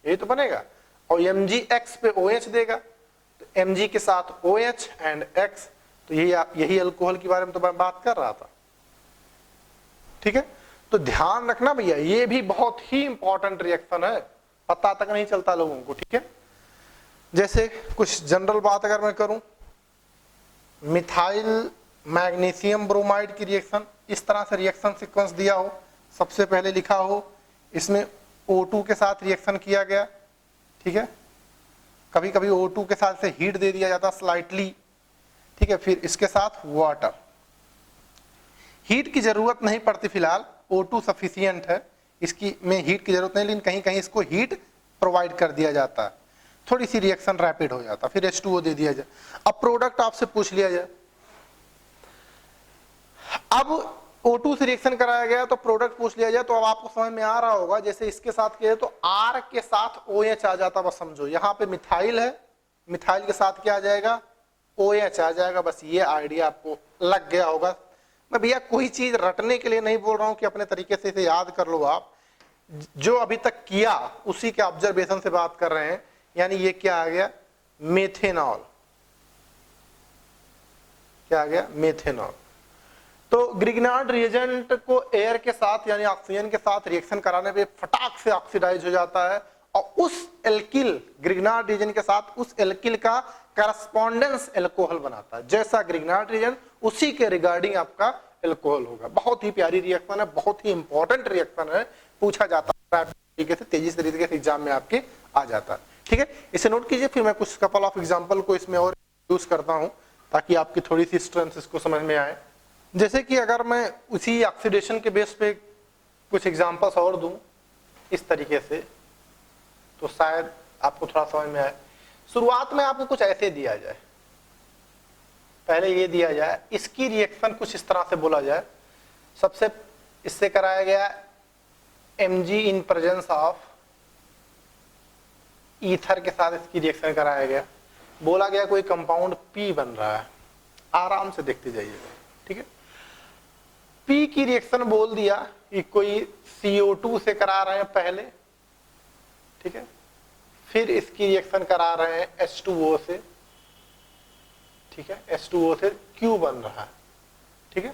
यही तो बनेगा, और MgX पे OH देगा, तो Mg के साथ OH एंड X, तो यही अल्कोहल के बारे में तो मैं बात कर रहा था, ठीक है। तो ध्यान रखना भैया, ये भी बहुत ही इंपॉर्टेंट रिएक्शन है, पता तक नहीं चलता लोगों को, ठीक है। जैसे कुछ जनरल बात अगर मैं करूं, मिथाइल मैग्नीशियम ब्रोमाइड की रिएक्शन, इस तरह से रिएक्शन सीक्वेंस दिया हो, सबसे पहले लिखा हो इसमें O2 के साथ रिएक्शन किया गया, ठीक है, कभी कभी O2 के साथ से हीट दे दिया जाता स्लाइटली, ठीक है, फिर इसके साथ वाटर, हीट की जरूरत नहीं पड़ती फिलहाल, O2 सफिशिएंट है, इसकी में हीट की जरूरत नहीं, लेकिन कहीं कहीं इसको हीट प्रोवाइड कर दिया जाता है, थोड़ी सी रिएक्शन रैपिड हो जाता, फिर H2O दे दिया जाए। अब प्रोडक्ट आपसे पूछ लिया जाए, अब O2 से रिएक्शन कराया गया तो प्रोडक्ट पूछ लिया जाए, तो अब आपको समझ में आ रहा होगा, जैसे इसके साथ किया तो R के साथ OH आ जाता, बस समझो यहाँ पे मिथाइल है, मिथाइल के साथ क्या आ जाएगा? OH आ जाएगा, बस ये आइडिया आपको लग गया होगा। मैं भैया कोई चीज रटने के लिए नहीं बोल रहा हूं कि अपने तरीके से इसे याद कर लो, आप जो अभी तक किया उसी के ऑब्जर्वेशन से बात कर रहे हैं। यानी ये क्या आ गया? मेथेनॉल, क्या आ गया? मेथेनॉल। तो ग्रिग्नार्ड रिएजेंट को एयर के साथ यानी ऑक्सीजन के साथ रिएक्शन कराने पे फटाक से ऑक्सीडाइज हो जाता है और उस एल्किल ग्रिग्नार्ड रीजन के साथ उस एल्किल का करस्पॉन्डेंस एल्कोहल बनाता है। जैसा ग्रिग्नार्ड रीजन उसी के रिगार्डिंग आपका एल्कोहल होगा। बहुत ही प्यारी रिएक्शन है, बहुत ही इंपॉर्टेंट रिएक्शन है, पूछा जाता है तरीके से, तेजी से तरीके से एग्जाम में आपके आ जाता है। ठीक है, इसे नोट कीजिए। फिर मैं कुछ कपल ऑफ एग्जांपल को इसमें और यूज करता हूं ताकि आपकी थोड़ी सी स्ट्रेंथ इसको समझ में आए। जैसे कि अगर मैं उसी ऑक्सीडेशन के बेस पे कुछ एग्जांपल्स और दूं इस तरीके से, तो शायद आपको थोड़ा समझ में आए। शुरुआत में आपको कुछ ऐसे दिया जाए, पहले ये दिया जाए, इसकी रिएक्शन कुछ इस तरह से बोला जाए। सबसे इससे कराया गया Mg in presence of ether के साथ इसकी रिएक्शन कराया गया। बोला गया कोई कंपाउंड P बन रहा है, आराम से देखते जाइएगा। ठीक है, P की रिएक्शन बोल दिया कि कोई CO2 से करा रहे हैं पहले, ठीक है, फिर इसकी रिएक्शन करा रहे हैं H2O से, ठीक है, H2O से Q बन रहा है। ठीक है,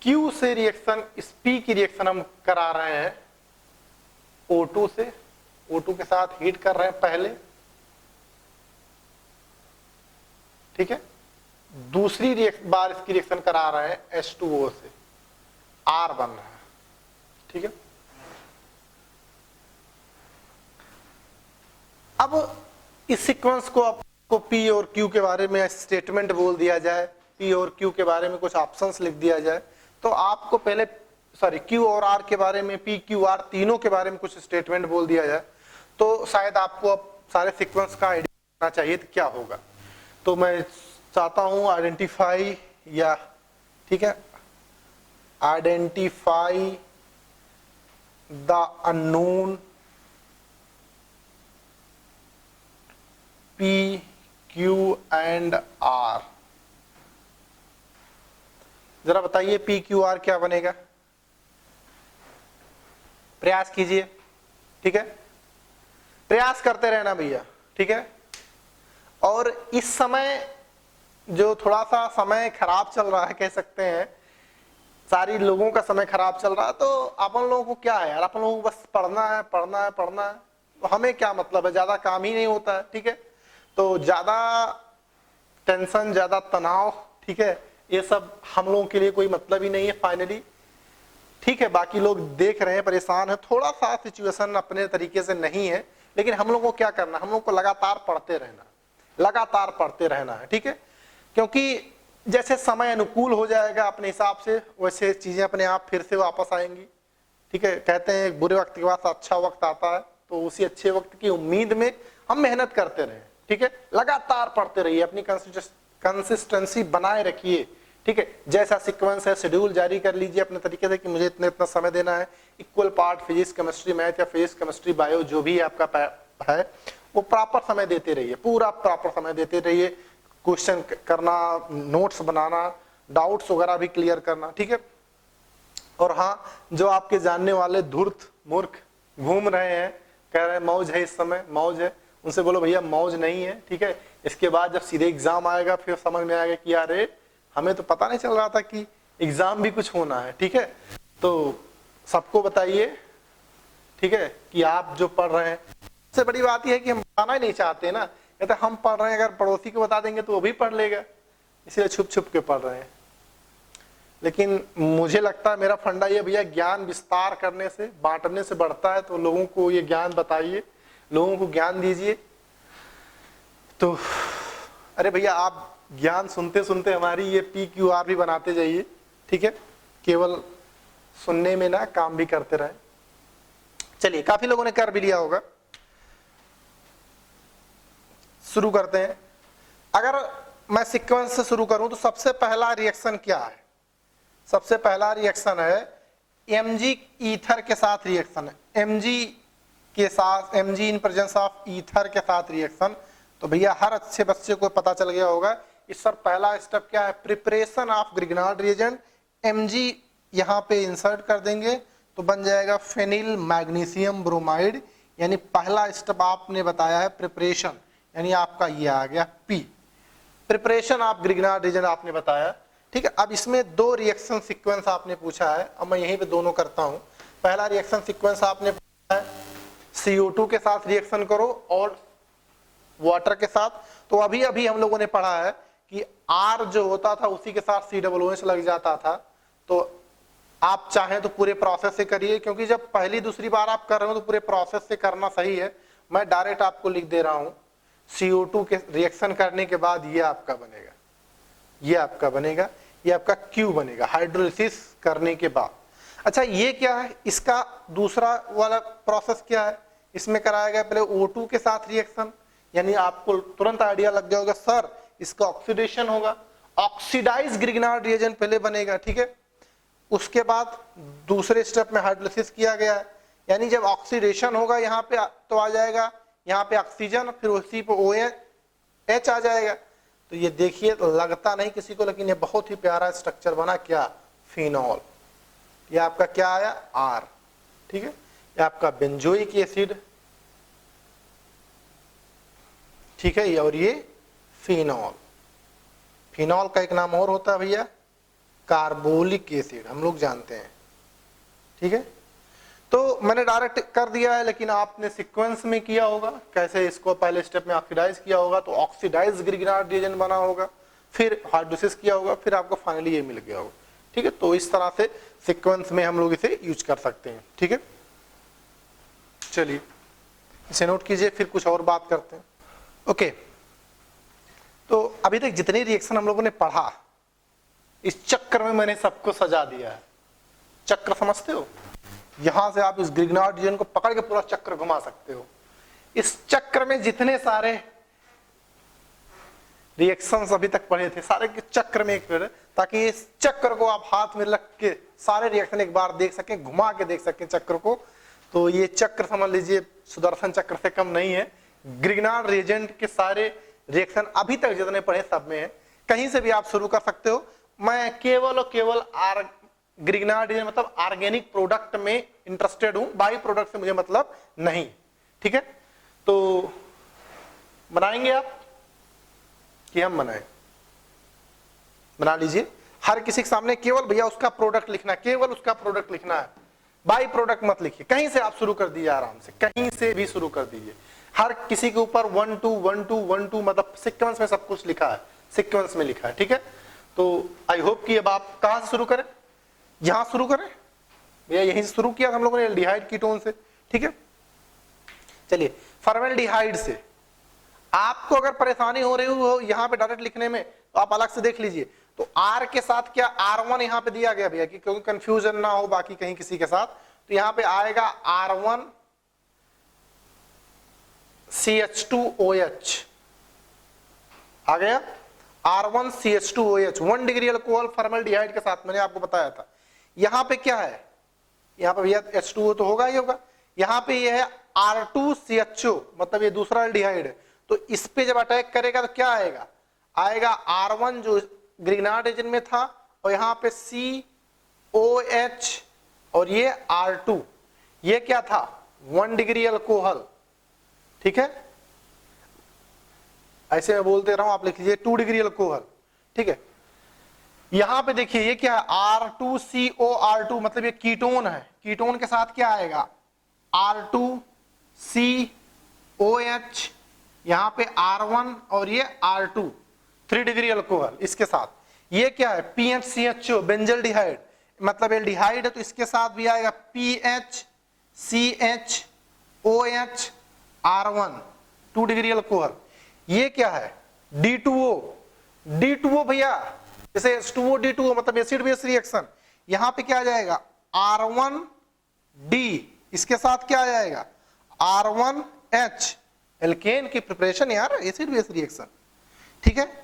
Q से रिएक्शन, इस P की रिएक्शन हम करा रहे हैं O2 से, O2 के साथ हीट कर रहे हैं पहले, ठीक है, दूसरी बार इसकी रिएक्शन करा रहे हैं H2O से, R बन रहा है। ठीक है, अब इस सीक्वेंस को आपको P और Q के बारे में स्टेटमेंट बोल दिया जाए, P और Q के बारे में कुछ ऑप्शंस लिख दिया जाए, तो आपको पहले Q और R के बारे में, P, Q, R तीनों के बारे में कुछ स्टेटमेंट बोल दिया जाए, तो शायद आपको अब सारे सीक्वेंस का आइडिया होना चाहिए तो क्या होगा। तो मैं चाहता हूं आइडेंटिफाई, या ठीक है, identify the unknown P, Q and R। जरा बताइए P, Q, R क्या बनेगा, प्रयास कीजिए। ठीक है, प्रयास करते रहना भैया। ठीक है, और इस समय जो थोड़ा सा समय खराब चल रहा है, कह सकते हैं सारी लोगों का समय खराब चल रहा है, तो अपन लोगों को क्या है यार, अपन लोगों को बस पढ़ना है पढ़ना है पढ़ना है, तो हमें क्या मतलब है, ज्यादा काम ही नहीं होता है। ठीक है, तो ज्यादा टेंशन, ज्यादा तनाव, ठीक है, ये सब हम लोगों के लिए कोई मतलब ही नहीं है फाइनली। ठीक है, बाकी लोग देख रहे हैं, परेशान है, थोड़ा सा सिचुएशन अपने तरीके से नहीं है, लेकिन हम लोगों को क्या करना, हम लोग को लगातार पढ़ते रहना, लगातार पढ़ते रहना है। ठीक है, क्योंकि जैसे समय अनुकूल हो जाएगा अपने हिसाब से, वैसे चीजें अपने आप फिर से वापस आएंगी। ठीक है, कहते हैं बुरे वक्त के बाद अच्छा वक्त आता है, तो उसी अच्छे वक्त की उम्मीद में हम मेहनत करते रहें। ठीक है, लगातार पढ़ते रहिए, अपनी कंसिस्टेंसी बनाए रखिए। ठीक है, जैसा सीक्वेंस है शेड्यूल जारी कर लीजिए अपने तरीके से कि मुझे इतना इतना समय देना है, equal part physics chemistry math या फिजिक्स केमिस्ट्री बायो जो भी आपका है वो प्रॉपर समय देते रहिए, पूरा प्रॉपर समय देते रहिए, क्वेश्चन करना, नोट्स बनाना, डाउट्स वगैरह भी क्लियर करना। ठीक है, और हाँ, जो आपके जानने वाले धूर्त मूर्ख घूम रहे हैं, कह रहे हैं मौज है इस समय, मौज है, उनसे बोलो भैया मौज नहीं है। ठीक है, इसके बाद जब सीधे एग्जाम आएगा फिर समझ में आएगा कि यार हमें तो पता नहीं चल रहा था कि एग्जाम भी कुछ होना है। ठीक है, तो सबको बताइए, ठीक है, कि आप जो पढ़ रहे हैं, सबसे बड़ी बात यह है कि हम बताना ही नहीं चाहते ना, कहते हम पढ़ रहे हैं, अगर पड़ोसी को बता देंगे तो वो भी पढ़ लेगा, इसलिए छुप छुप के पढ़ रहे हैं। लेकिन मुझे लगता है मेरा फंडा ये भैया, ज्ञान विस्तार करने से, बांटने से बढ़ता है, तो लोगों को ये ज्ञान बताइए, लोगों को ज्ञान दीजिए। तो अरे भैया आप ज्ञान सुनते सुनते हमारी ये PQR भी बनाते जाइए। ठीक है, केवल सुनने में ना, काम भी करते रहे। चलिए, काफी लोगों ने कर भी लिया होगा, शुरू करते हैं। अगर मैं सीक्वेंस से शुरू करूं तो सबसे पहला रिएक्शन क्या है, सबसे पहला रिएक्शन है Mg ईथर के साथ रिएक्शन है, Mg के साथ, Mg in presence of ether के साथ रिएक्शन। तो भैया हर अच्छे बच्चे को पता चल गया होगा, इस पर पहला स्टेप क्या है, preparation of Grignard reagent. Mg यहाँ पे इंसर्ट कर देंगे तो बन जाएगा फेनिल मैग्नीशियम ब्रोमाइड, यानी पहला स्टेप आपने बताया है प्रिपरेशन, यानी आपका ये आ गया P, preparation of Grignard reagent आपने बताया। ठीक है, अब इसमें दो रिएक्शन सीक्वेंस आपने पूछा है, अब मैं यहीं पे दोनों करता हूं। पहला रिएक्शन सीक्वेंस आपने पढ़ा है, CO2 के साथ रिएक्शन करो और वाटर के साथ। तो अभी अभी हम लोगों ने पढ़ा है कि R जो होता था उसी के साथ COOH लग जाता था। तो आप चाहें तो पूरे प्रोसेस से करिए, क्योंकि जब पहली दूसरी बार आप कर रहे हो तो पूरे प्रोसेस से करना सही है। मैं डायरेक्ट आपको लिख दे रहा हूं, CO2 के रिएक्शन करने के बाद ये आपका बनेगा, ये आपका बनेगा, ये आपका Q बनेगा हाइड्रोलिसिस करने के बाद। अच्छा ये क्या है, इसका दूसरा वाला प्रोसेस क्या है, इसमें कराया गया पहले O2 के साथ रिएक्शन, यानी आपको तुरंत आइडिया लग जाएगा सर इसका ऑक्सीडेशन होगा, ऑक्सीडाइज ग्रिग्नार्ड रिएजेंट पहले बनेगा, ठीक है। उसके बाद दूसरे स्टेप में हाइड्रोलिसिस किया गया है, यानी जब ऑक्सीडेशन होगा यहाँ पे तो आ जाएगा यहाँ पे ऑक्सीजन, फिर उसी पे OH आ जाएगा। तो ये देखिए लगता नहीं किसी को, लेकिन ये बहुत ही प्यारा स्ट्रक्चर बना, क्या, फिनॉल। ये आपका क्या आया, R, ठीक है। ये आपका बेंजोइक एसिड, ठीक है, और ये फिनॉल। फिनॉल का एक नाम और होता है भैया, कार्बोलिक एसिड, हम लोग जानते हैं, ठीक है। तो मैंने डायरेक्ट कर दिया है, लेकिन आपने सीक्वेंस में किया होगा, कैसे इसको पहले स्टेप में ऑक्सीडाइज किया होगा, तो ऑक्सीडाइज ग्रिग्नार्ड रिएजेंट बना होगा, फिर हाइड्रोलिसिस किया होगा, फिर आपको फाइनली ये मिल गया होगा, ठीक है। तो इस तरह से सीक्वेंस में हम लोग इसे यूज कर सकते हैं, ठीक है। चलिए इसे नोट कीजिए, फिर कुछ और बात करते हैं। ओके, तो अभी तक जितने रिएक्शन हम लोगों ने पढ़ा, इस चक्र में मैंने सबको सजा दिया है। चक्र समझते हो, यहां से आप इस ग्रिग्नार्ड रिएजेंट को पकड़ के पूरा चक्र घुमा सकते हो। इस चक्र में जितने सारे रिएक्शंस अभी तक पढ़े थे, सारे के चक्र में एक पेड़ है, ताकि इस चक्र को आप हाथ में रख के सारे रिएक्शन एक बार देख सकें, घुमा के देख सकें चक्र को। तो ये चक्र समझ लीजिए सुदर्शन चक्र से कम नहीं है। ग्रिग्नार्ड रिएजेंट के सारे रिएक्शन अभी तक जितने पढ़े सब में है, कहीं से भी आप शुरू कर सकते हो। मैं केवल और केवल ग्रिग्नार्ड रिएजेंट मतलब ऑर्गेनिक प्रोडक्ट में इंटरेस्टेड हूं, बाई प्रोडक्ट से मुझे मतलब नहीं, ठीक है। तो बनाएंगे आप कि हम बनाएं, बना लीजिए। हर किसी के सामने केवल भैया उसका प्रोडक्ट लिखना, केवल उसका प्रोडक्ट लिखना है, बाई प्रोडक्ट मत लिखिए। कहीं से आप शुरू कर दीजिए, आराम से कहीं से भी शुरू कर दीजिए। हर किसी के ऊपर 1 2 1 2 1 2 मतलब सीक्वेंस में सब कुछ लिखा है, सीक्वेंस में लिखा है, ठीक है। तो आई होप कि अब आप कहां से शुरू करें, यहां शुरू करें भैया, यहीं से शुरू किया हम लोगों ने एल्डिहाइड कीटोन से, ठीक है। चलिए फॉर्मेल्डिहाइड से आपको अगर परेशानी हो रही हो यहां पे डायरेक्ट लिखने में, तो आप अलग से देख लीजिए। तो R के साथ क्या R1 यहां पे दिया गया भैया, कि क्योंकि कंफ्यूजन ना हो बाकी कहीं किसी के साथ, तो यहां पे आएगा R1 CH2OH आ गया, R1 CH2OH 1 degree alcohol formaldehyde के साथ मैंने आपको बताया था। यहां पे क्या है, यहां पे भैया H2O तो होगा ही होगा, यहां पे ये है R2 CHO मतलब ये दूसरा एल्डिहाइड है। तो इस पे जब अटैक करेगा तो क्या आएगा, आएगा R1 जो ग्रिग्नार्ड रिएजेंट में था, और यहां पे COH और ये R2, ये क्या था 1 डिग्री अल्कोहल, ठीक है। ऐसे मैं बोलते रहा हूं, आप लिख लीजिए 2 डिग्री अल्कोहल, ठीक है। यहां पे देखिए ये क्या है R2COR2 मतलब ये कीटोन है, कीटोन के साथ क्या आएगा R2COH, यहां पे R1 और ये R2 3 डिग्री अल्कोहल, इसके साथ ये क्या है PHCHO बेंजल्डिहाइड मतलब एल्डिहाइड है, तो इसके साथ भी आएगा PHCHOH R1 2 डिग्री अल्कोहल। ये क्या है D2O, D2O भैया जैसे H2O D2O मतलब एसिड बेस रिएक्शन, यहां पे क्या आ जाएगा R1D, इसके साथ क्या आ जाएगा R1H, एल्केन की प्रिपरेशन यार एसिड बेस रिएक्शन, ठीक है।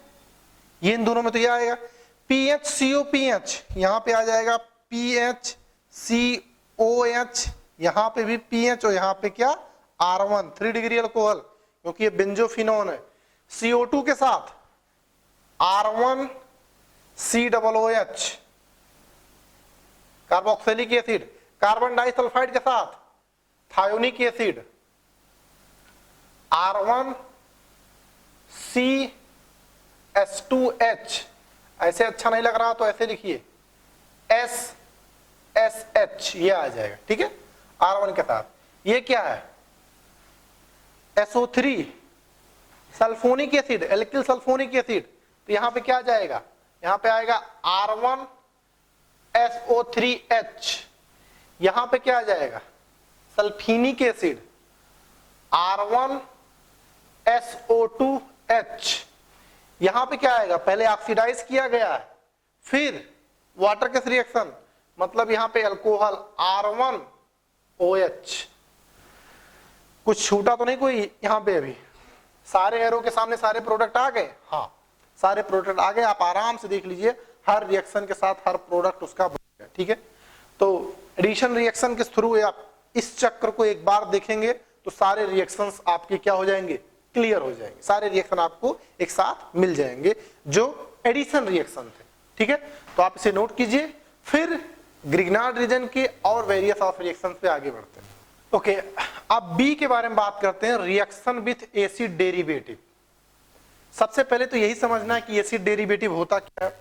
ये इन दोनों में तो ये आएगा PHCOPH, यहां पे आ जाएगा PHCOH, यहां पे भी PH और यहां पे क्या R1 3 डिग्री अल्कोहल, क्योंकि ये बेंजोफिनोन है। CO2 के साथ R1 COOH carboxylic acid, carbon disulphide के साथ थायोनिक एसिड R1 CH2H, ऐसे अच्छा नहीं लग रहा तो ऐसे लिखिए SH ये आ जाएगा, ठीक है, R1 के साथ। ये क्या है, SO3 sulphonic acid, alkyl sulphonic acid. तो यहां पे क्या आ जाएगा, यहां पे आएगा R1 SO3H। यहां पे क्या आ जाएगा, सल्फिनिक एसिड R1 SO2H। यहां पे क्या आएगा, पहले ऑक्सीडाइज किया गया है, फिर वाटर केस रिएक्शन, मतलब यहां पे अल्कोहल R1OH। कुछ छूटा तो नहीं कोई यहां पे, अभी सारे एरो के सामने सारे प्रोडक्ट आ गए, हाँ सारे प्रोडक्ट आ गए। आप आराम से देख लीजिए, हर रिएक्शन के साथ हर प्रोडक्ट उसका बन गया, ठीक है। तो एडिशन रिएक्शन के थ्रू आप इस चक्र को एक बार देखेंगे तो सारे रिएक्शंस आपके क्या हो जाएंगे, क्लियर हो जाएंगे, सारे रिएक्शन आपको एक साथ मिल जाएंगे जो एडिशन रिएक्शन थे, ठीक है। तो आप इसे नोट कीजिए, फिर ग्रिग्नार्ड रीजन के और वेरियस ऑफ रिएक्शन पे आगे बढ़ते हैं। ओके, अब बी के बारे में बात करते हैं, रिएक्शन विथ एसिड डेरिवेटिव। सबसे पहले तो यही समझना है कि एसिड डेरिवेटिव होता क्या है।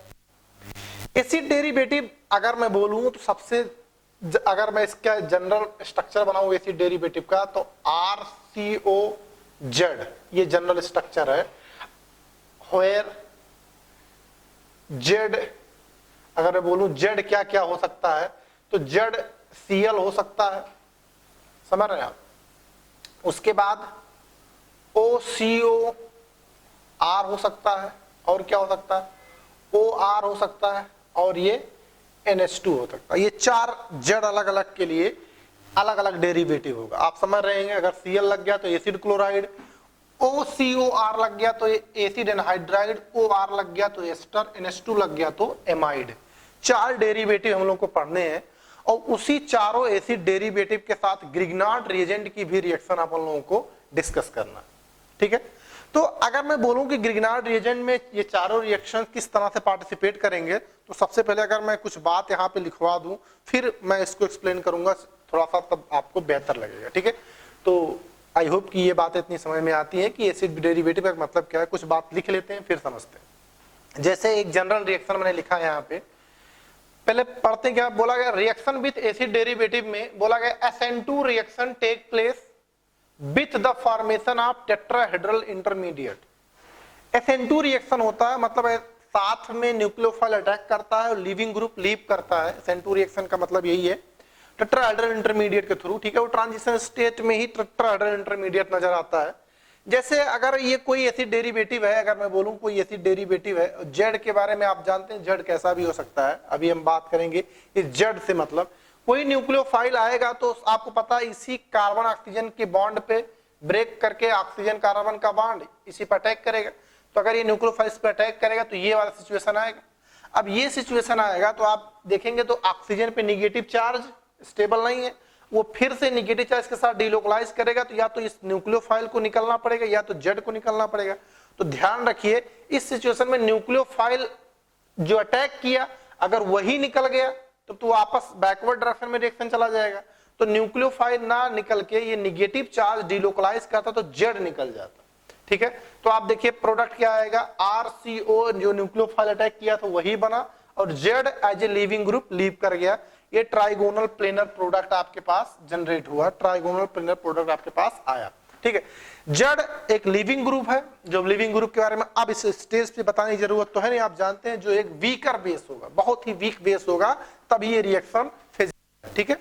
एसिड डेरिवेटिव अगर मैं बोलूं तो सबसे, अगर मैं इसका जनरल स्ट्रक्चर बनाऊं एसिड डेरिवेटिव का, तो RCOZ ये जनरल स्ट्रक्चर है, वेयर Z, अगर मैं बोलूं Z क्या क्या हो सकता है, तो ZCl हो सकता है, समझ रहे हैं आप। उसके बाद OCOR हो सकता है, और क्या हो सकता है, OR हो सकता है, और ये NH2 हो सकता है। ये चार Z अलग अलग के लिए अलग अलग डेरिवेटिव होगा, आप समझ रहे हैं। अगर Cl लग गया तो एसिड क्लोराइड, OCOR लग गया तो एसिड एनहाइड्राइड, OR लग गया तो एस्टर, NH2 लग गया तो एमाइड। चार डेरिवेटिव हम लोग को पढ़ने हैं, और उसी चारों एसिड डेरिवेटिव के साथ ग्रिग्नार्ड रिएजेंट की भी रिएक्शन आप लोगों को डिस्कस करना, ठीक है। तो अगर मैं बोलूं कि ग्रिग्नार्ड रिएजेंट में ये चारों रिएक्शन किस तरह से पार्टिसिपेट करेंगे, तो सबसे पहले अगर मैं कुछ बात यहाँ पे लिखवा दूं, फिर मैं इसको एक्सप्लेन करूंगा थोड़ा सा, तब आपको बेहतर लगेगा, ठीक है। तो आई होप कि ये बात इतनी समझ में आती है कि एसिड डेरिवेटिव का मतलब क्या है। कुछ बात लिख लेते हैं फिर समझते हैं। जैसे एक जनरल रिएक्शन मैंने लिखा है यहाँ पे, पहले पढ़ते हैं क्या बोला गया। रिएक्शन विथ एसिड डेरिवेटिव में बोला गया SN2 reaction take place with the formation of tetrahedral intermediate. SN2 reaction होता है, मतलब साथ में न्यूक्लियोफाइल अटैक करता है और लीविंग ग्रुप लीव करता है। SN2 रिएक्शन का मतलब यही है, टेट्राहेड्रल इंटरमीडिएट के थ्रू, ठीक है। वो ट्रांजिशन स्टेट में ही टेट्राहेड्रल इंटरमीडिएट नजर आता है। जैसे अगर ये कोई एसिड डेरिवेटिव है, अगर मैं बोलूं कोई एसिड डेरिवेटिव है, जेड के बारे में आप जानते हैं, जेड कैसा भी हो सकता है, अभी हम बात करेंगे। इस जेड से मतलब कोई न्यूक्लियोफाइल आएगा तो आपको पता है इसी कार्बन ऑक्सीजन के बॉन्ड पे ब्रेक करके ऑक्सीजन कार्बन का बॉन्ड इसी पर अटैक करेगा। तो अगर ये न्यूक्लियोफाइल पे अटैक करेगा तो ये वाला सिचुएशन आएगा। अब ये सिचुएशन आएगा तो आप देखेंगे तो ऑक्सीजन पे निगेटिव चार्ज स्टेबल नहीं है, वो फिर से निगेटिव चार्ज के साथ डिलोकलाइज करेगा, तो या तो इस न्यूक्लियोफाइल को निकलना पड़ेगा या तो जेड को निकलना पड़ेगा। तो ध्यान रखिए इस सिचुएशन में न्यूक्लियोफाइल जो अटैक किया अगर वही निकल गया तो वापस बैकवर्ड डायरेक्शन में रिएक्शन चला जाएगा। तो न्यूक्लियोफाइल ना निकल के ये निगेटिव चार्ज डिलोकलाइज करता तो जेड निकल जाता, ठीक है। तो आप देखिए प्रोडक्ट क्या आएगा, RCO जो न्यूक्लियोफाइल अटैक किया तो वही बना, और Z as a leaving group leave कर गया। ये ट्राइगोनल प्लेनर प्रोडक्ट आपके पास जनरेट हुआ, ट्राइगोनल प्लेनर प्रोडक्ट आपके पास आया, ठीक है। जेड एक लिविंग ग्रुप है, जो लिविंग ग्रुप के बारे में अब इस स्टेज पे बताने की जरूरत तो है नहीं, आप जानते हैं, जो एक वीकर बेस होगा, बहुत ही वीक बेस होगा, तभी ये रिएक्शन फिजिकल, ठीक है।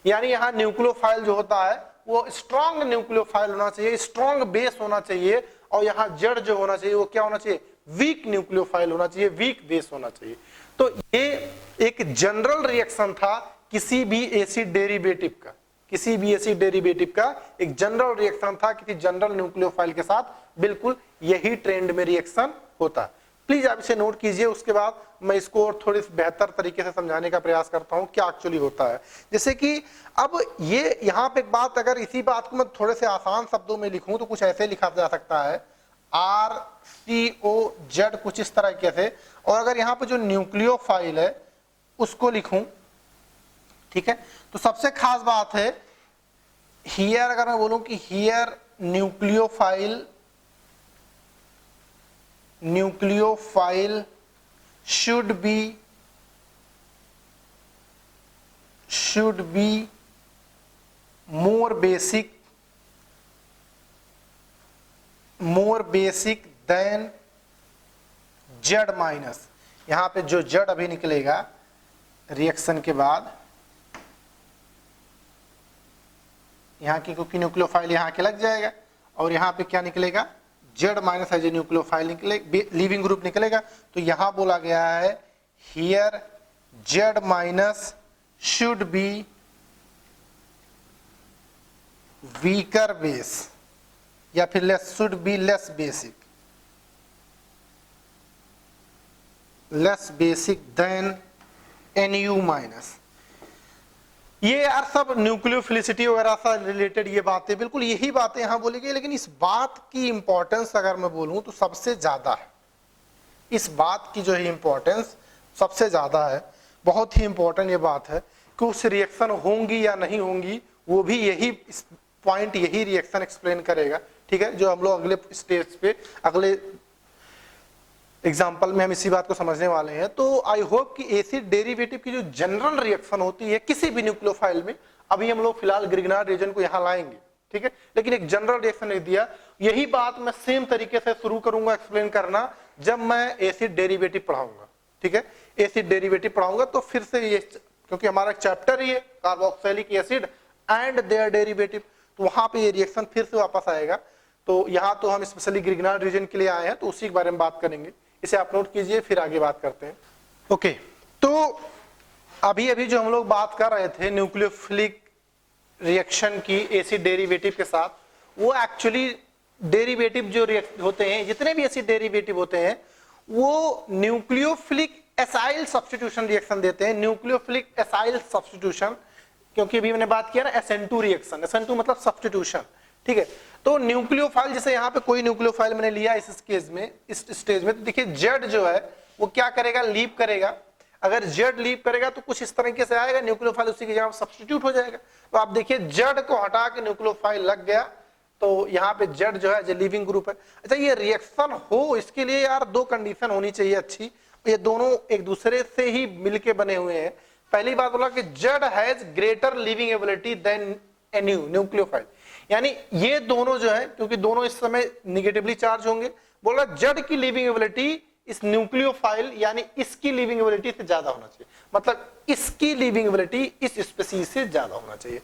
यानी यहाँ न्यूक्लियोफाइल जो होता है वो स्ट्रॉन्ग न्यूक्लियोफाइल होना चाहिए, स्ट्रॉन्ग बेस होना चाहिए, और यहाँ जेड जो होना चाहिए वो क्या होना चाहिए, वीक न्यूक्लियोफाइल होना चाहिए, वीक बेस होना चाहिए। तो ये एक जनरल रिएक्शन था किसी भी एसिड डेरिवेटिव का, किसी भी एसिड डेरिवेटिव का एक जनरल रिएक्शन था किसी जनरल न्यूक्लियोफाइल के साथ, बिल्कुल यही ट्रेंड में रिएक्शन होता। प्लीज आप इसे नोट कीजिए, उसके बाद मैं इसको और थोड़ी बेहतर तरीके से समझाने का प्रयास करता हूं क्या एक्चुअली होता है। जैसे कि अब ये यहाँ पे एक बात, अगर इसी बात को मैं थोड़े से आसान शब्दों में लिखूं तो कुछ ऐसे लिखा जा सकता है, RCOZ कुछ इस तरीके से, और अगर यहाँ पे जो न्यूक्लियोफाइल है उसको लिखूं, ठीक है। तो सबसे खास बात है हियर, अगर मैं बोलूं कि here nucleophile should be more basic than Z minus. यहां पे जो Z अभी निकलेगा रिएक्शन के बाद, यहां की क्योंकि न्यूक्लियोफाइल यहां के लग जाएगा, और यहां पे क्या निकलेगा Z minus as a nucleophile निकले, लीविंग ग्रुप निकलेगा। तो यहां बोला गया है here Z minus should be weaker base, या फिर less, should be less basic than Nu minus. ये यार सब न्यूक्लियोफिलिसिटी वगैरह सा रिलेटेड ये बातें, बिल्कुल यही बातें यहां बोली गई, लेकिन इस बात की इंपॉर्टेंस अगर मैं बोलूं तो सबसे ज्यादा है। इस बात की जो है इंपॉर्टेंस सबसे ज्यादा है, बहुत ही इंपॉर्टेंट ये बात है कि उस रिएक्शन होंगी या नहीं होंगी, वो भी यही पॉइंट, यही रिएक्शन एक्सप्लेन करेगा। ठीक है, जो हम लोग अगले स्टेज पे, अगले एग्जाम्पल में हम इसी बात को समझने वाले हैं। तो आई होप कि एसिड डेरिवेटिव की जो जनरल रिएक्शन होती है किसी भी न्यूक्लियोफाइल में, अभी हम लोग फिलहाल ग्रिग्नार्ड रीजन को यहां लाएंगे, ठीक है, लेकिन एक जनरल रिएक्शन नहीं दिया। यही बात मैं सेम तरीके से शुरू करूंगा एक्सप्लेन करना जब मैं एसिड डेरिवेटिव पढ़ाऊंगा। ठीक है, एसिड डेरिवेटिव पढ़ाऊंगा तो फिर से ये, क्योंकि हमारा चैप्टर ही है carboxylic acid and their derivative, तो वहां पे ये रिएक्शन फिर से वापस आएगा। तो यहाँ तो हम स्पेशली ग्रिग्नार्ड रीजन के लिए आए हैं, तो उसी के बारे में बात करेंगे। इसे आप नोट कीजिए, फिर आगे बात करते हैं। ओके, तो अभी अभी जो हम लोग बात कर रहे थे न्यूक्लियोफिलिक रिएक्शन की एसिड डेरिवेटिव के साथ, वो एक्चुअली डेरिवेटिव जो होते हैं, जितने भी एसिड डेरिवेटिव होते हैं, वो न्यूक्लियोफिलिक एसाइल सब्स्टिट्यूशन रिएक्शन देते हैं। न्यूक्लियोफिलिक एसाइल सब्स्टिट्यूशन, क्योंकि अभी मैंने बात किया ना SN2 रिएक्शन, SN2 मतलब सब्स्टिट्यूशन। ठीक है, तो न्यूक्लियोफाइल, जैसे यहाँ पे कोई न्यूक्लियोफाइल मैंने लिया इस केस में, इस स्टेज में, तो देखिए Z जो है वो क्या करेगा, लीव करेगा। अगर Z लीव करेगा तो कुछ इस तरीके से आएगा, न्यूक्लियोफाइल उसी की जगह सब्स्टिट्यूट हो जाएगा। तो आप देखिए Z को हटा के न्यूक्लियोफाइल लग गया, तो यहाँ पे Z जो है जो लिविंग ग्रुप है। अच्छा, ये रिएक्शन हो इसके लिए यार दो कंडीशन होनी चाहिए अच्छी, ये दोनों एक दूसरे से ही मिलके बने हुए हैं। पहली बात बोला कि Z has greater leaving ability than Nu, nucleophile, यानी ये दोनों जो है, क्योंकि दोनों इस समय निगेटिवली चार्ज होंगे, बोला Z की लिविंग एबिलिटी इस न्यूक्लियोफाइल यानी इसकी लिविंग एबिलिटी से ज्यादा होना चाहिए, मतलब इसकी लिविंग एबिलिटी इस स्पीसीज से ज्यादा होना चाहिए।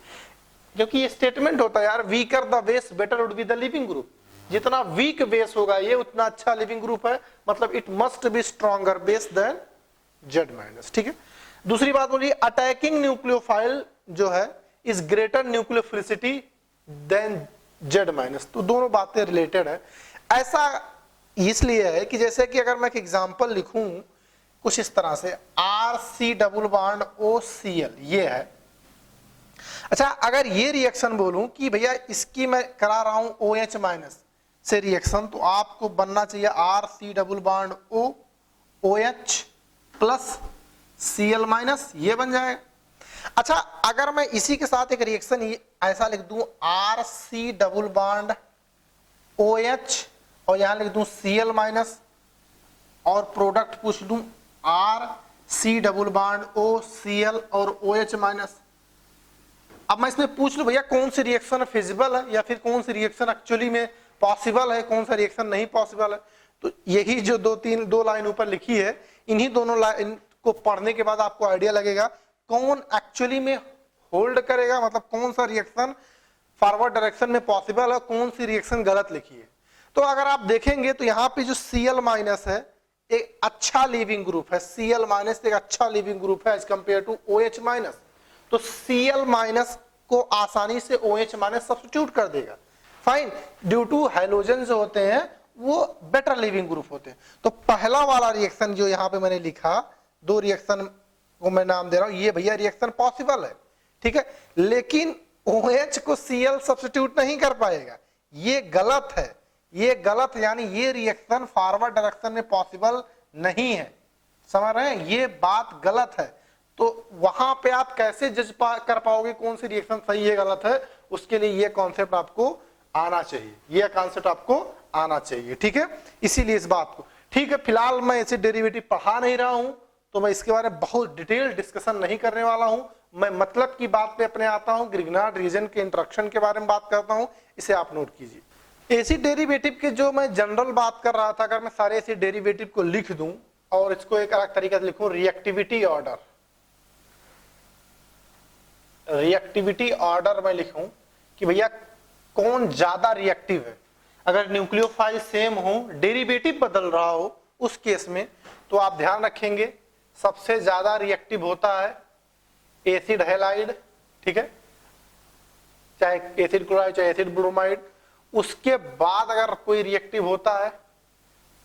क्योंकि ये स्टेटमेंट होता है यार, weaker the base better would be the leaving group, जितना वीक बेस होगा ये उतना अच्छा लिविंग ग्रुप है, मतलब it must be stronger base than Z minus. ठीक है, दूसरी बात बोलिए, अटैकिंग न्यूक्लियोफाइल जो है is greater nucleophilicity than Z minus. तो दोनों बातें रिलेटेड है। ऐसा इसलिए है कि जैसे कि अगर मैं एक एग्जांपल लिखूं कुछ इस तरह से, RC डबल बॉन्ड OCl ये है। अच्छा, अगर ये रिएक्शन बोलूं कि भैया इसकी मैं करा रहा हूं OH माइनस से रिएक्शन, तो आपको बनना चाहिए RC double bond O OH plus Cl minus, ये बन जाएगा। अच्छा, अगर मैं इसी के साथ एक रिएक्शन ऐसा लिख दूं RC डबल बॉन्ड OH और यहां लिख दूं Cl माइनस, और प्रोडक्ट पूछ लूं RC डबल बॉन्ड OCl और OH माइनस। अब मैं इसमें पूछ लूं भैया कौन सी रिएक्शन फिजिबल है या फिर कौन सी रिएक्शन एक्चुअली में पॉसिबल है, कौन सा रिएक्शन नहीं पॉसिबल है। तो यही जो दो लाइन ऊपर लिखी है, इन्हीं दोनों लाइन को पढ़ने के बाद आपको आइडिया लगेगा कौन एक्चुअली में होल्ड करेगा, मतलब कौन सा रिएक्शन फॉरवर्ड डायरेक्शन में पॉसिबल है, कौन सी रिएक्शन गलत लिखी है। तो अगर आप देखेंगे तो यहाँ पे जो Cl माइनस है एक अच्छा लिविंग ग्रुप है, Cl माइनस एक अच्छा लिविंग ग्रुप है as compare to OH minus. तो Cl माइनस को आसानी से OH माइनस सब्स्टिट्यूट कर देगा, फाइन, ड्यू टू हैलोजन जो होते हैं वो बेटर लिविंग ग्रुप होते हैं। तो पहला वाला रिएक्शन जो यहाँ पे मैंने लिखा, दो रिएक्शन को मैं नाम दे रहा हूं, ये भैया रिएक्शन पॉसिबल है, ठीक है, लेकिन OH को Cl सब्स्टिट्यूट नहीं कर पाएगा, ये गलत है, ये गलत, यानी ये रिएक्शन फॉरवर्ड डायरेक्शन में पॉसिबल नहीं है, समझ रहे हैं, ये बात गलत है। तो वहां पे आप कैसे जज कर पाओगे कौन सी रिएक्शन सही है गलत है, उसके लिए ये कॉन्सेप्ट आपको आना चाहिए, ये कॉन्सेप्ट आपको आना चाहिए, ठीक है, इसीलिए इस बात को, ठीक है। फिलहाल मैं ऐसे डेरिवेटिव पढ़ा नहीं रहा हूं, तो मैं इसके बारे में बहुत डिटेल डिस्कशन नहीं करने वाला हूं। मैं मतलब की बात पे अपने आता हूं, ग्रिग्नार्ड रीजन के इंट्रोडक्शन के बारे में बात करता हूं, इसे आप नोट कीजिए। एसिड डेरिवेटिव के जो मैं जनरल बात कर रहा था, अगर मैं सारे एसिड डेरिवेटिव को लिख दूं और इसको एक अलग तरीके से लिखूं, रिएक्टिविटी ऑर्डर, रिएक्टिविटी ऑर्डर में लिखूं कि भैया कौन ज्यादा रिएक्टिव है। अगर न्यूक्लियोफाइल सेम हो, डेरिवेटिव बदल रहा हो, उस केस में तो आप ध्यान रखेंगे सबसे ज्यादा रिएक्टिव होता है एसिड हैलाइड, ठीक है, चाहे एसिड क्लोराइड चाहे एसिड ब्रोमाइड। उसके बाद अगर कोई रिएक्टिव होता है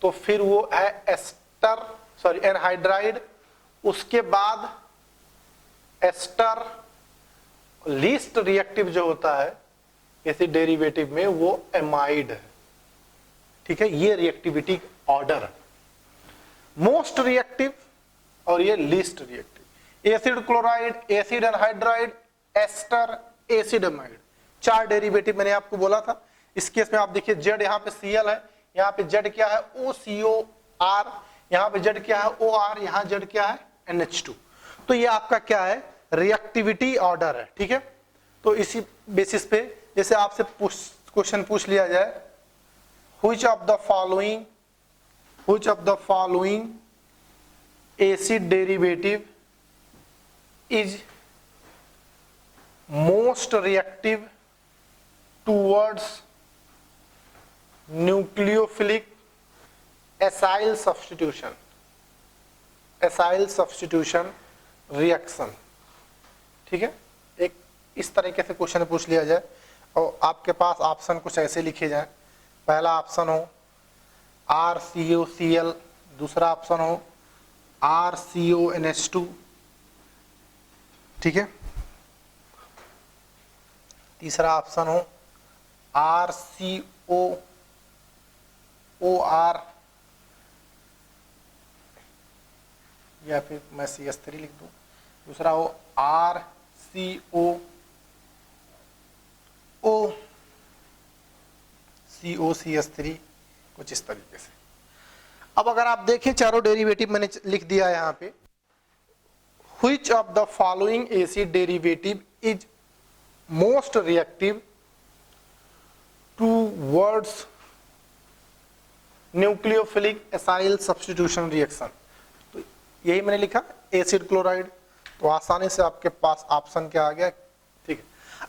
तो फिर वो है एनहाइड्राइड, उसके बाद एस्टर। लीस्ट रिएक्टिव जो होता है एसिड डेरिवेटिव में वो एमाइड है, ठीक है। ये रिएक्टिविटी ऑर्डर है, मोस्ट रिएक्टिव और ये least reactive. Acid chloride, acid anhydride, ester, acid amide, 4 derivative मैंने आपको बोला था। इस केस में आप देखिए जेड यहाँ पे Cl है, यहाँ पे जेड क्या है OCOR, यहाँ पे जेड क्या है OR, यहाँ जेड क्या है NH2। तो ये आपका क्या है रिएक्टिविटी ऑर्डर है, ठीक है। तो इसी बेसिस पे जैसे आपसे क्वेश्चन पूछ लिया जाए, which of the following acid derivative is most reactive towards nucleophilic acyl substitution reaction, ठीक है। एक इस तरीके से क्वेश्चन पूछ लिया जाए और आपके पास ऑप्शन कुछ ऐसे लिखे जाए। पहला ऑप्शन हो RCOCl, दूसरा ऑप्शन हो RCONH2, ठीक है, तीसरा ऑप्शन हो RCOOR, या फिर मैं CH3 लिख दूं, दूसरा हो RCOCH3, कुछ इस तरीके से। अब अगर आप देखें चारों डेरिवेटिव मैंने लिख दिया यहाँ पे, which of the following acid derivative is most reactive towards nucleophilic acyl substitution reaction, तो यही मैंने लिखा एसिड क्लोराइड। तो आसानी से आपके पास ऑप्शन क्या आ गया, ठीक है।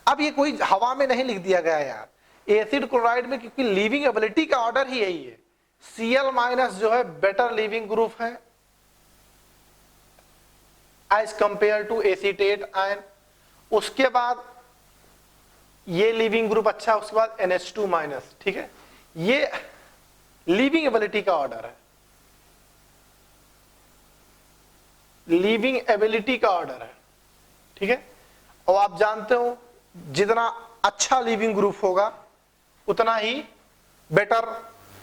अब ये कोई हवा में नहीं लिख दिया गया यार, एसिड क्लोराइड में क्योंकि लीविंग एबिलिटी का ऑर्डर ही यही है। Cl- जो है बेटर लीविंग ग्रुप है as compare to acetate ion, उसके बाद ये लीविंग ग्रुप अच्छा, उसके बाद NH2-, ठीक है। ये लीविंग एबिलिटी का ऑर्डर है, लीविंग एबिलिटी का ऑर्डर है, ठीक है। और आप जानते हो जितना अच्छा लीविंग ग्रुप होगा उतना ही बेटर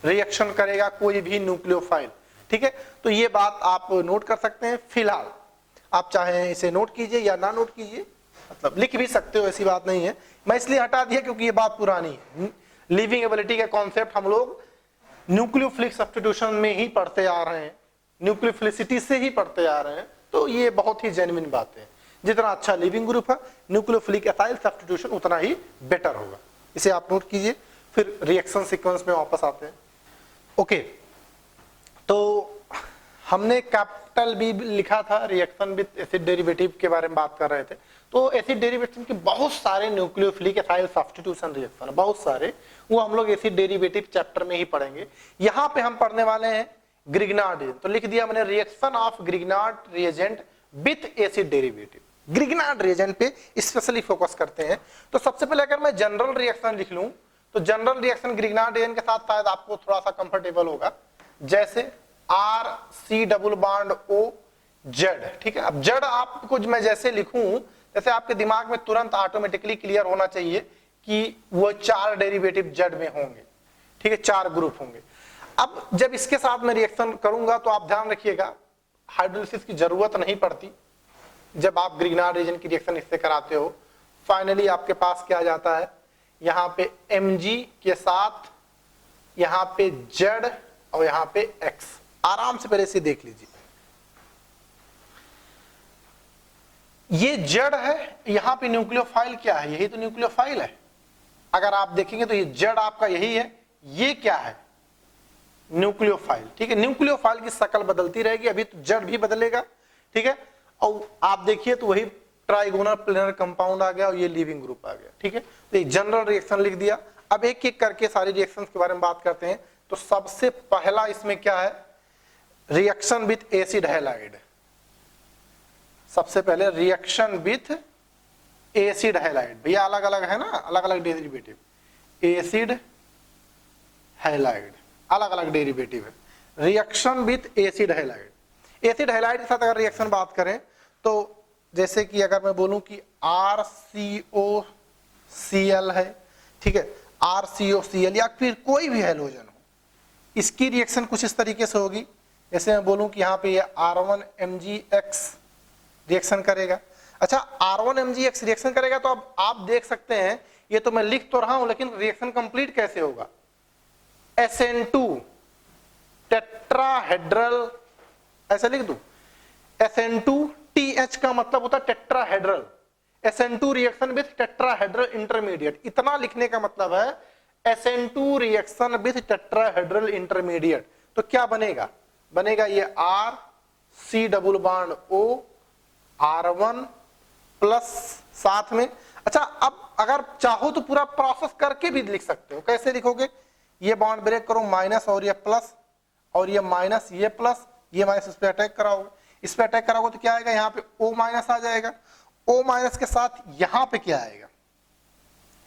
रिएक्शन करेगा कोई भी न्यूक्लियोफाइल, ठीक है। तो ये बात आप नोट कर सकते हैं। फिलहाल आप चाहे इसे नोट कीजिए या ना नोट कीजिए, मतलब लिख भी सकते हो, ऐसी बात नहीं है। मैं इसलिए हटा दिया क्योंकि ये बात पुरानी है। लीविंग एबिलिटी का कॉन्सेप्ट हम लोग न्यूक्लियोफिलिक सब्स्टिट्यूशन में ही पढ़ते आ रहे हैं, न्यूक्लियोफिलिसिटी से ही पढ़ते आ रहे हैं। तो ये बहुत ही जेन्युइन बात है, जितना अच्छा लिविंग ग्रुप है न्यूक्लियोफिलिक एसाइल सब्स्टिट्यूशन उतना ही बेटर होगा। इसे आप नोट कीजिए। फिर रिएक्शन सीक्वेंस में वापस आते हैं। ओके, तो हमने कैपिटल बी लिखा था, रिएक्शन विद एसिड डेरिवेटिव के बारे में बात कर रहे थे। तो एसिड डेरिवेटिव के बहुत सारे न्यूक्लियोफिलिक एसाइल सब्स्टिट्यूशन रिएक्शन है, बहुत सारे, वो हम लोग एसिड डेरिवेटिव चैप्टर में ही पढ़ेंगे। यहाँ पे हम पढ़ने वाले हैं ग्रिग्नार्ड रिएजेंट। तो लिख दिया मैंने reaction of Grignard reagent with acid derivative. Grignard reagent पे स्पेशली फोकस करते हैं। तो सबसे पहले अगर मैं जनरल रिएक्शन लिख लूं तो जनरल रिएक्शन ग्रिग्नार्ड रिएजेंट के साथ शायद आपको थोड़ा सा कंफर्टेबल होगा, जैसे RC♯O Z, ठीक है। अब Z आपको मैं जैसे लिखूं, जैसे आपके दिमाग में तुरंत ऑटोमेटिकली क्लियर होना चाहिए कि वो 4 डेरिवेटिव Z में होंगे, ठीक है, 4 ग्रुप होंगे। अब जब इसके साथ मैं रिएक्शन करूंगा तो आप ध्यान रखिएगा हाइड्रोलिसिस की जरूरत नहीं पड़ती। जब आप ग्रिग्नार्ड रिएजेंट की रिएक्शन इससे कराते हो, फाइनली आपके पास क्या आ जाता है, यहाँ पे Mg के साथ यहाँ पे Z और यहाँ पे X। आराम से पहले से देख लीजिए, ये जड़ है, यहां पे न्यूक्लियोफाइल क्या है, यही तो न्यूक्लियोफाइल है। अगर आप देखेंगे तो ये जड़ आपका यही है, ये क्या है, न्यूक्लियोफाइल। ठीक है, न्यूक्लियोफाइल की शक्ल बदलती रहेगी, अभी तो जड़ भी बदलेगा। ठीक है, और आप देखिए तो वही ट्राइगोनल प्लेनर कंपाउंड आ गया और ये लिविंग ग्रुप आ गया। ठीक है, तो एक जनरल रिएक्शन लिख दिया। अब एक एक करके सारी रिएक्शंस के बारे में बात करते हैं। तो सबसे पहला इसमें क्या है, रिएक्शन विथ एसिड हैलाइड। सबसे पहले रिएक्शन विथ एसिड हैलाइड, भैया अलग अलग है ना, अलग अलग डेरिवेटिव, एसिड हैलाइड अलग अलग डेरिवेटिव है। Reaction with acid halide, acid halide के साथ अगर रिएक्शन बात करें तो जैसे कि अगर मैं बोलूं कि RCOCl है, ठीक है, RCOCl या फिर कोई भी हैलोजन हो, इसकी रिएक्शन कुछ इस तरीके से होगी। जैसे मैं बोलूं कि यहाँ पे ये R1MgX रिएक्शन करेगा। अच्छा, R1MgX रिएक्शन करेगा तो अब आप देख सकते हैं, ये तो मैं लिख तो रहा हूं लेकिन रिएक्शन कंप्लीट कैसे होगा, SN2 टेट्राहेड्रल, ऐसे लिख दूं, SN2TH का मतलब होता है tetrahedral, SN2 reaction with tetrahedral intermediate. इतना लिखने का मतलब है SN2 reaction with tetrahedral intermediate. तो क्या बनेगा, बनेगा ये RC double bond O R1 plus साथ में। अच्छा, अब अगर चाहो तो पूरा प्रोसेस करके भी लिख सकते हो। कैसे लिखोगे, ये बॉन्ड ब्रेक करो, माइनस और ये प्लस, और ये माइनस ये प्लस, ये माइनस इस पे अटैक कराओगे, इस पे अटैक कराओगे तो क्या आएगा, यहाँ पे O माइनस आ जाएगा। O माइनस के साथ यहाँ पे क्या आएगा,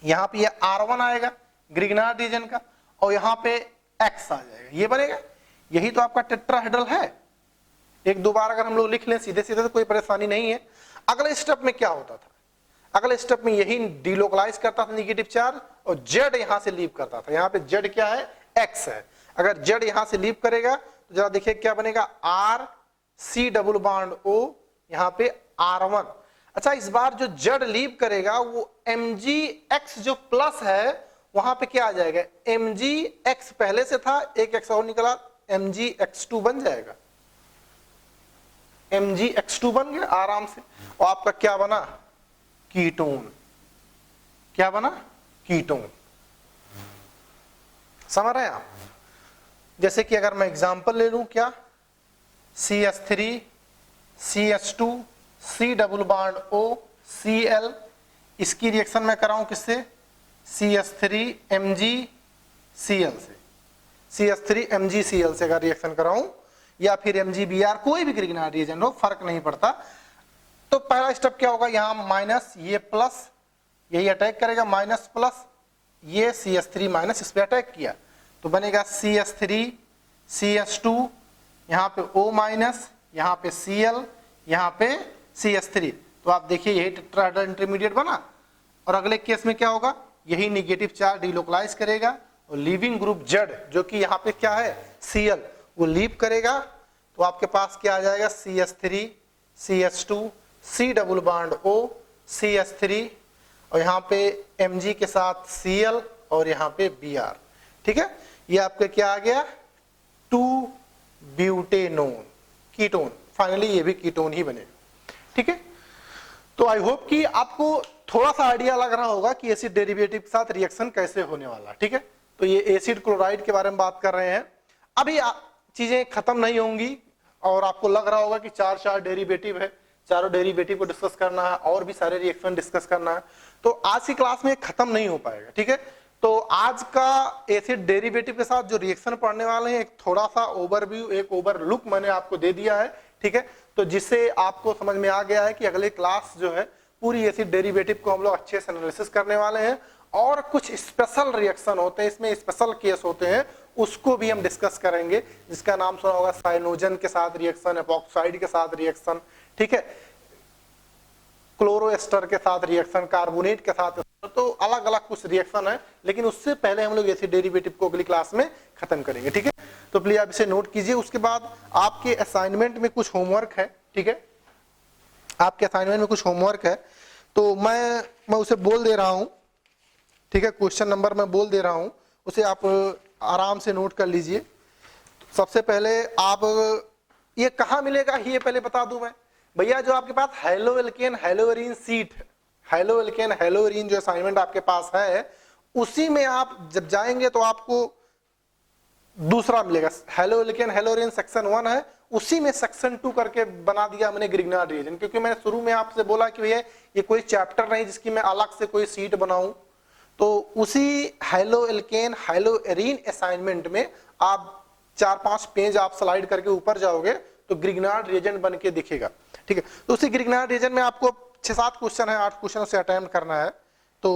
यहाँ पे ये R1 आएगा ग्रिग्नार्ड रीजन का, और यहाँ पे X आ जाएगा, ये बनेगा। यही तो आपका टेट्राहेड्रल है। एक दो बार अगर हम लोग लिख लें सीधे सीधे तो कोई परेशानी नहीं है। अगले स्टेप में क्या होता था, अगले स्टेप में यही डिलोकलाइज करता था निगेटिव चार्ज, और जेड यहां से लीव करता था। यहाँ पे जेड क्या है, एक्स है। अगर जेड यहां से लीव करेगा तो जरा देखिए क्या बनेगा, RC डबल बॉन्ड O, यहाँ पे R1। अच्छा, इस बार जो जेड लीव करेगा वो MgX जो प्लस है वहां पे क्या आ जाएगा, MgX पहले से था, एक X और निकला, MgX2 बन जाएगा, MgX2 बन गया आराम से। और आपका क्या बना, कीटोन। क्या बना, कीटोन। समझ रहे हैं आप। जैसे कि अगर मैं एग्जांपल ले लूं, क्या, CH3 CH2 C double bond O Cl, इसकी रिएक्शन मैं कराऊं किससे, CH3 MgCl से, CH3 MgCl से अगर रिएक्शन कराऊं, या फिर MgBr, कोई भी ग्रिग्नार्ड रिएजेंट हो, फर्क नहीं पड़ता। तो पहला स्टेप क्या होगा, यहां माइनस, ये प्लस, यही अटैक करेगा, माइनस प्लस, ये CH3 माइनस, इस पे अटैक किया तो बनेगा CH3 CH2, यहाँ पे O माइनस, यहाँ पे Cl, यहाँ पे CH3। तो आप देखिए यही टेट्राहेड्रल इंटरमीडिएट बना। और अगले केस में क्या होगा, यही निगेटिव चार्ज डिलोकलाइज करेगा और लिविंग ग्रुप जेड जो कि यहाँ पे क्या है, Cl, वो लीव करेगा। तो आपके पास क्या आ जाएगा, CH3 CH2 C double bond O CH3, और यहाँ पे Mg के साथ Cl, और यहाँ पे Br। ठीक है, ये आपके क्या आ गया, 2 ब्यूटेनोन, कीटोन। फाइनली ये भी कीटोन ही बनेगा। ठीक है, तो आई होप कि आपको थोड़ा सा आइडिया लग रहा होगा कि एसिड डेरिवेटिव के साथ रिएक्शन कैसे होने वाला। ठीक है, तो ये एसिड क्लोराइड के बारे में बात कर रहे हैं। अभी चीजें खत्म नहीं होंगी और आपको लग रहा होगा कि चार डेरिवेटिव है, चारों डेरिवेटिव को डिस्कस करना है और भी सारे रिएक्शन डिस्कस करना है। तो आज की क्लास में खत्म नहीं हो पाएगा। ठीक है, तो आज का एसिड डेरिवेटिव के साथ जो रिएक्शन पढ़ने वाले हैं, एक थोड़ा सा ओवरव्यू, एक ओवरलुक मैंने आपको दे दिया है। ठीक है, तो जिससे आपको समझ में आ गया है कि अगले क्लास जो है पूरी एसिड डेरिवेटिव को हम लोग अच्छे से एनालिसिस करने वाले हैं, और कुछ स्पेशल रिएक्शन होते हैं, इसमें स्पेशल केस होते हैं, उसको भी हम डिस्कस करेंगे, जिसका नाम सुना होगा साइनोजन के साथ रिएक्शन, एपॉक्साइड के साथ रिएक्शन, ठीक है, क्लोरोएस्टर के साथ रिएक्शन, कार्बोनेट के साथ, तो अलग अलग कुछ रिएक्शन है। लेकिन उससे पहले हम लोग एसिड डेरिवेटिव को अगली क्लास में खत्म करेंगे। ठीक है, तो प्लीज आप इसे नोट कीजिए। उसके बाद आपके असाइनमेंट में कुछ होमवर्क है। ठीक है, आपके असाइनमेंट में कुछ होमवर्क है, तो मैं उसे बोल दे रहा हूं। ठीक है, क्वेश्चन नंबर मैं बोल दे रहा हूं, उसे आप आराम से नोट कर लीजिए। सबसे पहले आप ये कहाँ मिलेगा ये पहले बता दूं मैं। भैया जो आपके पास हेलोएल्केन हेलोएरीन सीट है, हेलोएल्केन हेलोएरीन जो असाइनमेंट आपके पास है, उसी में आप जब जाएंगे तो आपको दूसरा मिलेगा। हेलोएल्केन हेलोएरीन सेक्शन 1 है, उसी में सेक्शन 2 करके बना दिया मैंने ग्रिग्नार्ड रिएजेंट, क्योंकि मैंने शुरू में आपसे बोला कि भैया ये कोई चैप्टर नहीं जिसकी मैं अलग से कोई सीट बनाऊं, तो उसी हेलोएल्केन हेलोएरीन असाइनमेंट में आप 4-5 पेज आप स्लाइड करके ऊपर जाओगे तो ग्रिग्नार्ड रिएजेंट बन के दिखेगा, ठीक है। तो उसी ग्रिग्नार्ड रिएजेंट में आपको 6-7 क्वेश्चन है, 8 क्वेश्चन से अटेम्प्ट करना है। तो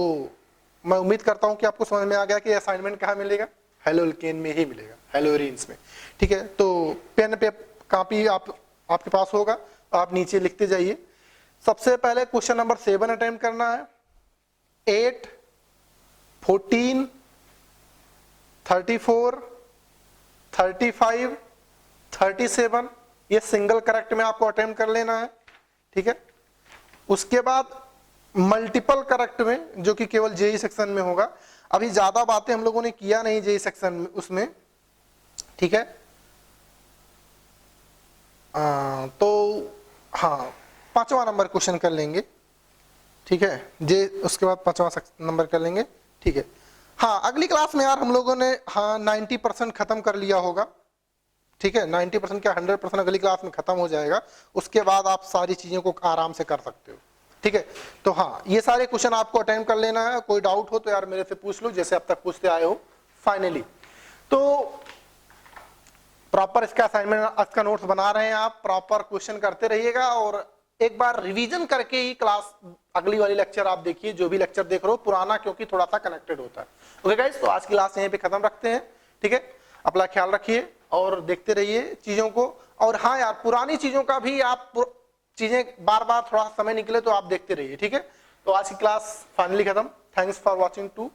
मैं उम्मीद करता हूं कि आपको समझ में आ गया कि असाइनमेंट कहाँ मिलेगा, हेलोएल्केन में ही मिलेगा, हेलोएरीन्स में, ठीक है। तो पेन पे कॉपी आपके पास होगा, तो आप नीचे लिखते जाइए। सबसे पहले क्वेश्चन नंबर 7 अटेम्प्ट करना है। 8, 14, 34, 35, 37 ये सिंगल करेक्ट में आपको अटेम्प्ट कर लेना है, ठीक है। उसके बाद मल्टीपल करेक्ट में, जो कि केवल जेई सेक्शन में होगा। अभी ज्यादा बातें हम लोगों ने किया नहीं जेई सेक्शन में उसमें, ठीक है। तो हाँ 5वां नंबर क्वेश्चन कर लेंगे, ठीक है। जे उसके बाद 5वां नंबर कर लेंगे, ठीक है। हाँ अगली क्लास में यार हम लोगों ने 90% खत्म कर लिया होगा, ठीक है। 90% क्या 100% अगली क्लास में खत्म हो जाएगा। उसके बाद आप सारी चीजों को आराम से कर सकते हो, ठीक है। तो हाँ ये सारे क्वेश्चन आपको अटेम्प्ट कर लेना है। कोई डाउट हो तो यार मेरे से पूछ लो, जैसे अब तक पूछते आए हो। फाइनली तो प्रॉपर इसका असाइनमेंट, इसका नोट्स बना रहे हैं आप, प्रॉपर क्वेश्चन करते रहिएगा और एक बार रिवीजन करके ही क्लास अगली वाली लेक्चर आप देखिए, जो भी लेक्चर देख रहे हो पुराना, क्योंकि थोड़ा सा कनेक्टेड होता है। ओके गाइस, तो आज की क्लास यहीं पे खत्म रखते हैं, ठीक है। अपना ख्याल रखिए और देखते रहिए चीजों को। और हाँ यार पुरानी चीजों का भी आप चीजें बार बार थोड़ा समय निकले तो आप देखते रहिए, ठीक है। तो आज की क्लास फाइनली खत्म। Thanks for watching to